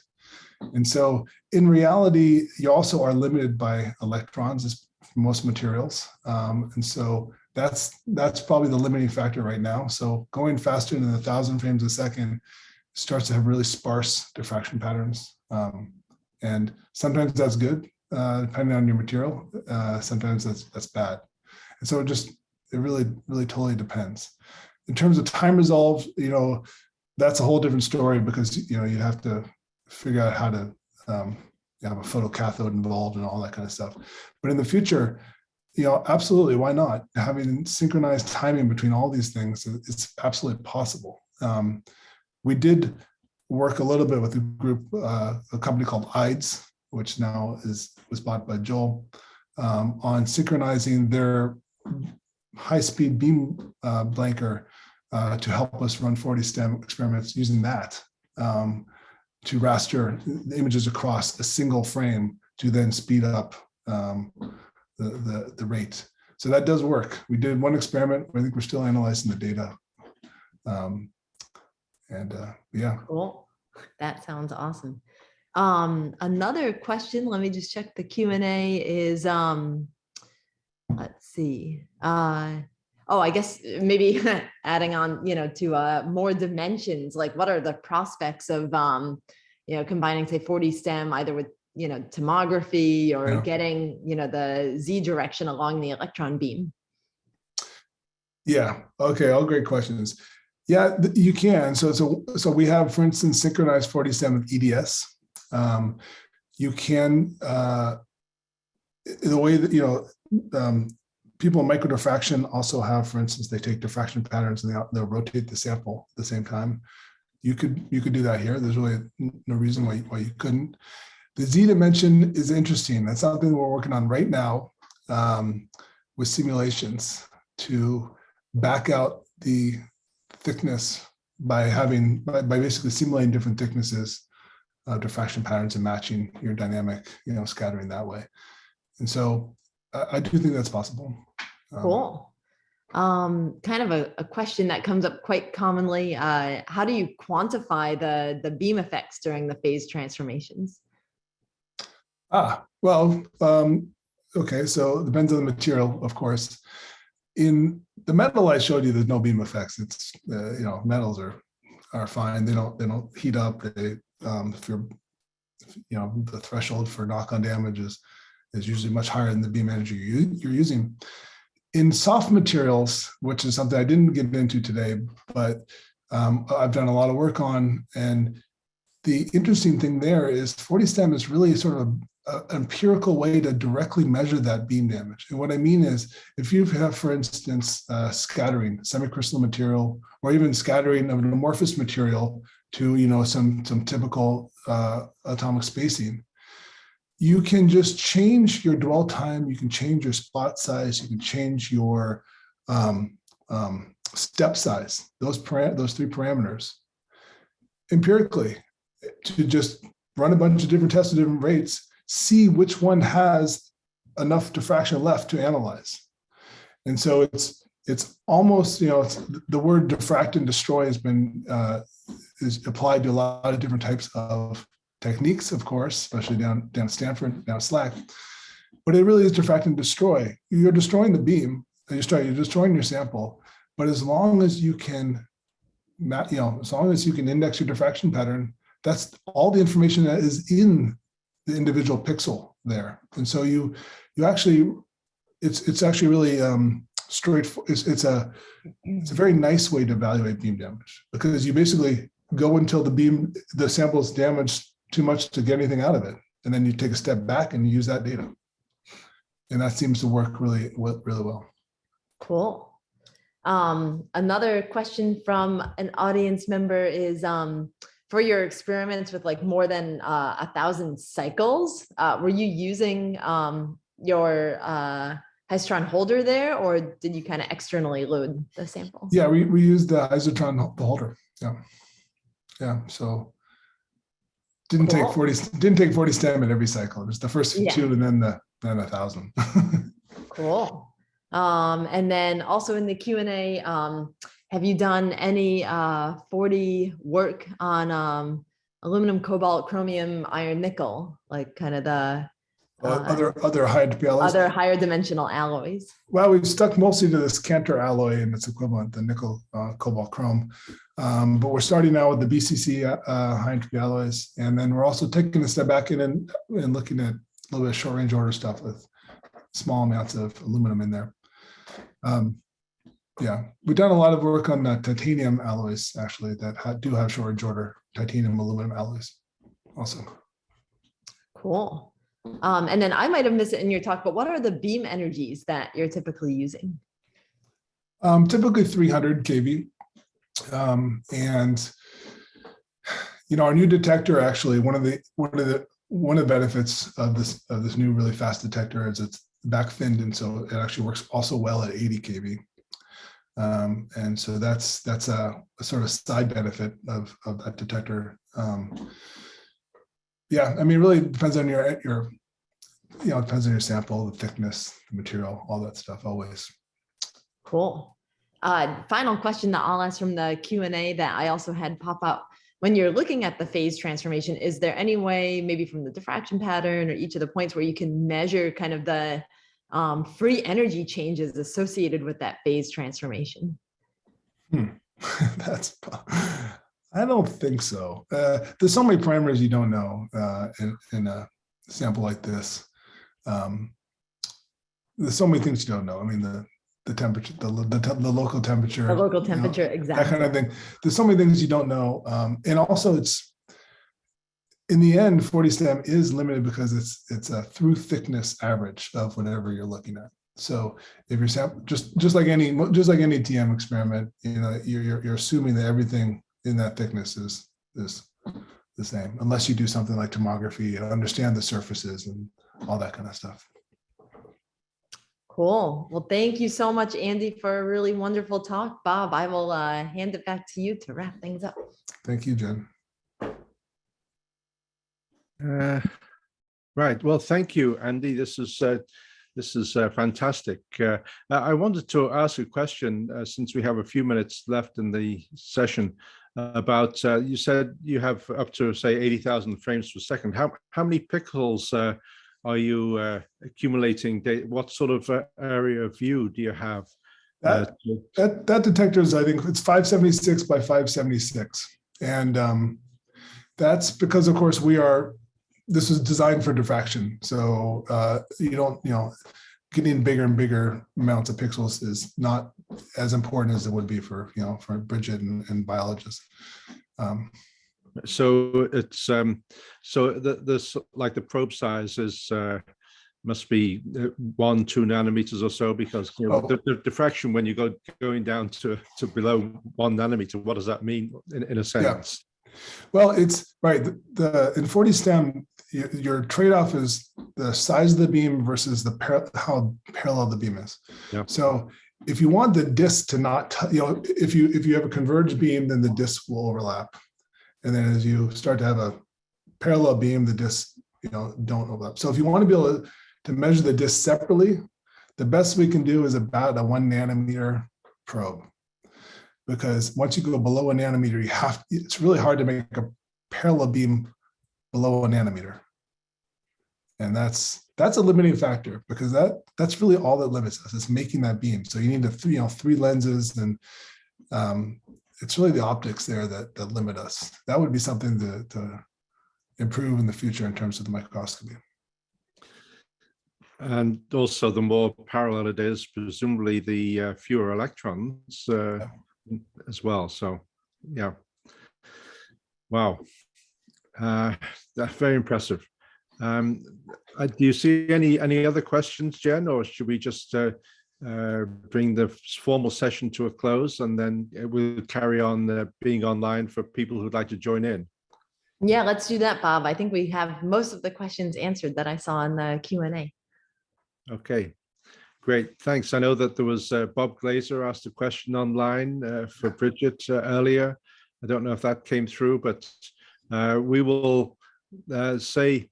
And so in reality, you also are limited by electrons as most materials, and so that's probably the limiting factor right now. So going faster than 1,000 frames a second starts to have really sparse diffraction patterns. And sometimes that's good, depending on your material. Sometimes that's bad. And so it really totally depends. In terms of time resolve, that's a whole different story, because, you have to figure out how to have a photocathode involved and all that kind of stuff. But in the future, absolutely, why not? Having synchronized timing between all these things, it's absolutely possible. We did work a little bit with a group, a company called IDES, which now was bought by Joel, on synchronizing their high-speed beam blanker to help us run 40 STEM experiments using that to raster the images across a single frame to then speed up the rate. So that does work. We did one experiment. I think we're still analyzing the data. Yeah. Cool. That sounds awesome. Another question, let me just check the Q&A, is, let's see. I guess maybe adding on, to more dimensions, like what are the prospects of, combining, say, 40 STEM either with, tomography or getting, the Z direction along the electron beam? Yeah. Okay. All great questions. Yeah, you can. So we have, for instance, synchronized 40 STEM with EDS. You can, the way that, people in microdiffraction also have, for instance, they take diffraction patterns and they'll rotate the sample at the same time. You could do that here. There's really no reason why you couldn't. The Z dimension is interesting. That's something we're working on right now with simulations to back out the thickness by basically simulating different thicknesses of diffraction patterns and matching your dynamic, scattering that way. And so I do think that's possible. Cool. Kind of a question that comes up quite commonly. How do you quantify the beam effects during the phase transformations? Well, okay, so it depends on the material, of course. In the metal I showed you, there's no beam effects. It's metals are fine. They don't heat up. They if you're the threshold for knock-on damage is usually much higher than the beam energy you're using. In soft materials, which is something I didn't get into today, but I've done a lot of work on, and the interesting thing there is 40 STEM is really sort of an empirical way to directly measure that beam damage. And what I mean is, if you have, for instance, scattering, semicrystalline material, or even scattering of an amorphous material to some typical atomic spacing, you can just change your dwell time, you can change your spot size, you can change your step size, those three parameters empirically, to just run a bunch of different tests at different rates, see which one has enough diffraction left to analyze. And so it's almost, it's, the word diffract and destroy has been is applied to a lot of different types of techniques, of course, especially down at Stanford, down at SLAC. But it really is diffract and destroy. You're destroying the beam, you're destroying your sample. But as long as you can, as long as you can index your diffraction pattern, that's all the information that is in the individual pixel there. And so you actually, it's actually really straightforward. It's a very nice way to evaluate beam damage, because you basically go until the sample is damaged too much to get anything out of it, and then you take a step back and you use that data, and that seems to work really well. Cool. Another question from an audience member is, for your experiments with like more than 1,000 cycles, were you using your Isotron holder there, or did you kind of externally load the sample? Yeah, we used the Isotron holder. Yeah. So Didn't take Cool. 40 stem at every cycle. It was the first Yeah. 2 and then 1,000. Cool. And then also in the Q&A, have you done any 40 work on aluminum, cobalt, chromium, iron, nickel, like kind of the Other high entropy alloys? other higher dimensional alloys? Well, we've stuck mostly to this Cantor alloy and its equivalent, the nickel, cobalt, chrome. But we're starting now with the BCC high entropy alloys. And then we're also taking a step back in and looking at a little bit of short range order stuff with small amounts of aluminum in there. Yeah, we've done a lot of work on titanium alloys, actually, that do have short range order titanium aluminum alloys also. Cool. And then I might have missed it in your talk, but what are the beam energies that you're typically using? Typically 300 kV. And our new detector, actually, one of the benefits of this new really fast detector is it's back thinned, and so it actually works also well at 80 kV. And so that's a sort of side benefit of that detector. Yeah, I mean, really depends on your depends on your sample, the thickness, the material, all that stuff always. Cool. Final question that I'll ask from the Q&A that I also had pop up. When you're looking at the phase transformation, is there any way, maybe from the diffraction pattern or each of the points, where you can measure kind of the free energy changes associated with that phase transformation? I don't think so. There's so many parameters you don't know in a sample like this. There's so many things you don't know. I mean, the temperature, the local temperature, The local temperature, exactly. that kind of thing. There's so many things you don't know, and also it's, in the end, 40 stem is limited because it's a through thickness average of whatever you're looking at. So if you're sample, just like any TM experiment, you're assuming that everything in that thickness is the same, unless you do something like tomography and understand the surfaces and all that kind of stuff. Cool. Well, thank you so much, Andy, for a really wonderful talk. Bob, I will hand it back to you to wrap things up. Thank you, Jen. Right. Well, thank you, Andy. This is fantastic. I wanted to ask a question, since we have a few minutes left in the session, about you said you have up to, say, 80,000 frames per second. How many pixels are you accumulating? What sort of area of view do you have? That detector is, I think it's 576 by 576, and that's because, of course, this was designed for diffraction. So getting bigger and bigger amounts of pixels is not as important as it would be for Bridget and biologists. So it's this, like, the probe size is must be 1-2 nanometers or so, because the diffraction, when you going down to below 1 nanometer, what does that mean in a sense? Yeah. Well, it's right. In 40 stem, your trade-off is the size of the beam versus how parallel the beam is. Yeah. So if you want the disk to not, if you have a converged beam, then the disk will overlap. And then as you start to have a parallel beam, the disks, don't overlap. So if you want to be able to measure the disks separately, the best we can do is about a 1 nanometer probe. Because once you go below a nanometer, it's really hard to make a parallel beam below a nanometer. And that's a limiting factor, because that's really all that limits us, is making that beam. So you need three lenses, and it's really the optics there that limit us. That would be something to improve in the future in terms of the microscopy. And also, the more parallel it is, presumably the fewer electrons as well. So, yeah. Wow. That's very impressive. Do you see any other questions, Jen, or should we just bring the formal session to a close, and then we'll carry on being online for people who'd like to join in? Yeah, let's do that, Bob. I think we have most of the questions answered that I saw in the Q&A. Okay, great. Thanks. I know that there was Bob Glazer asked a question online for Bridget earlier. I don't know if that came through, but we will say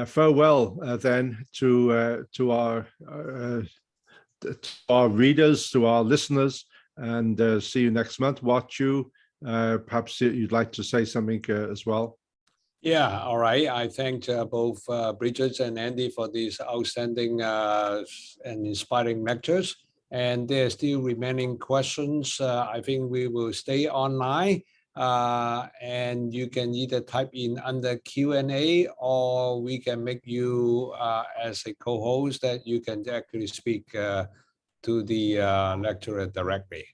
farewell then to our readers, to our listeners, and see you next month. Chiu, perhaps you'd like to say something as well. Yeah, all right. I thank both Bridget and Andy for these outstanding and inspiring lectures. And there are still remaining questions. I think we will stay online. And you can either type in under Q&A, or we can make you as a co-host that you can actually speak to the lecturer directly.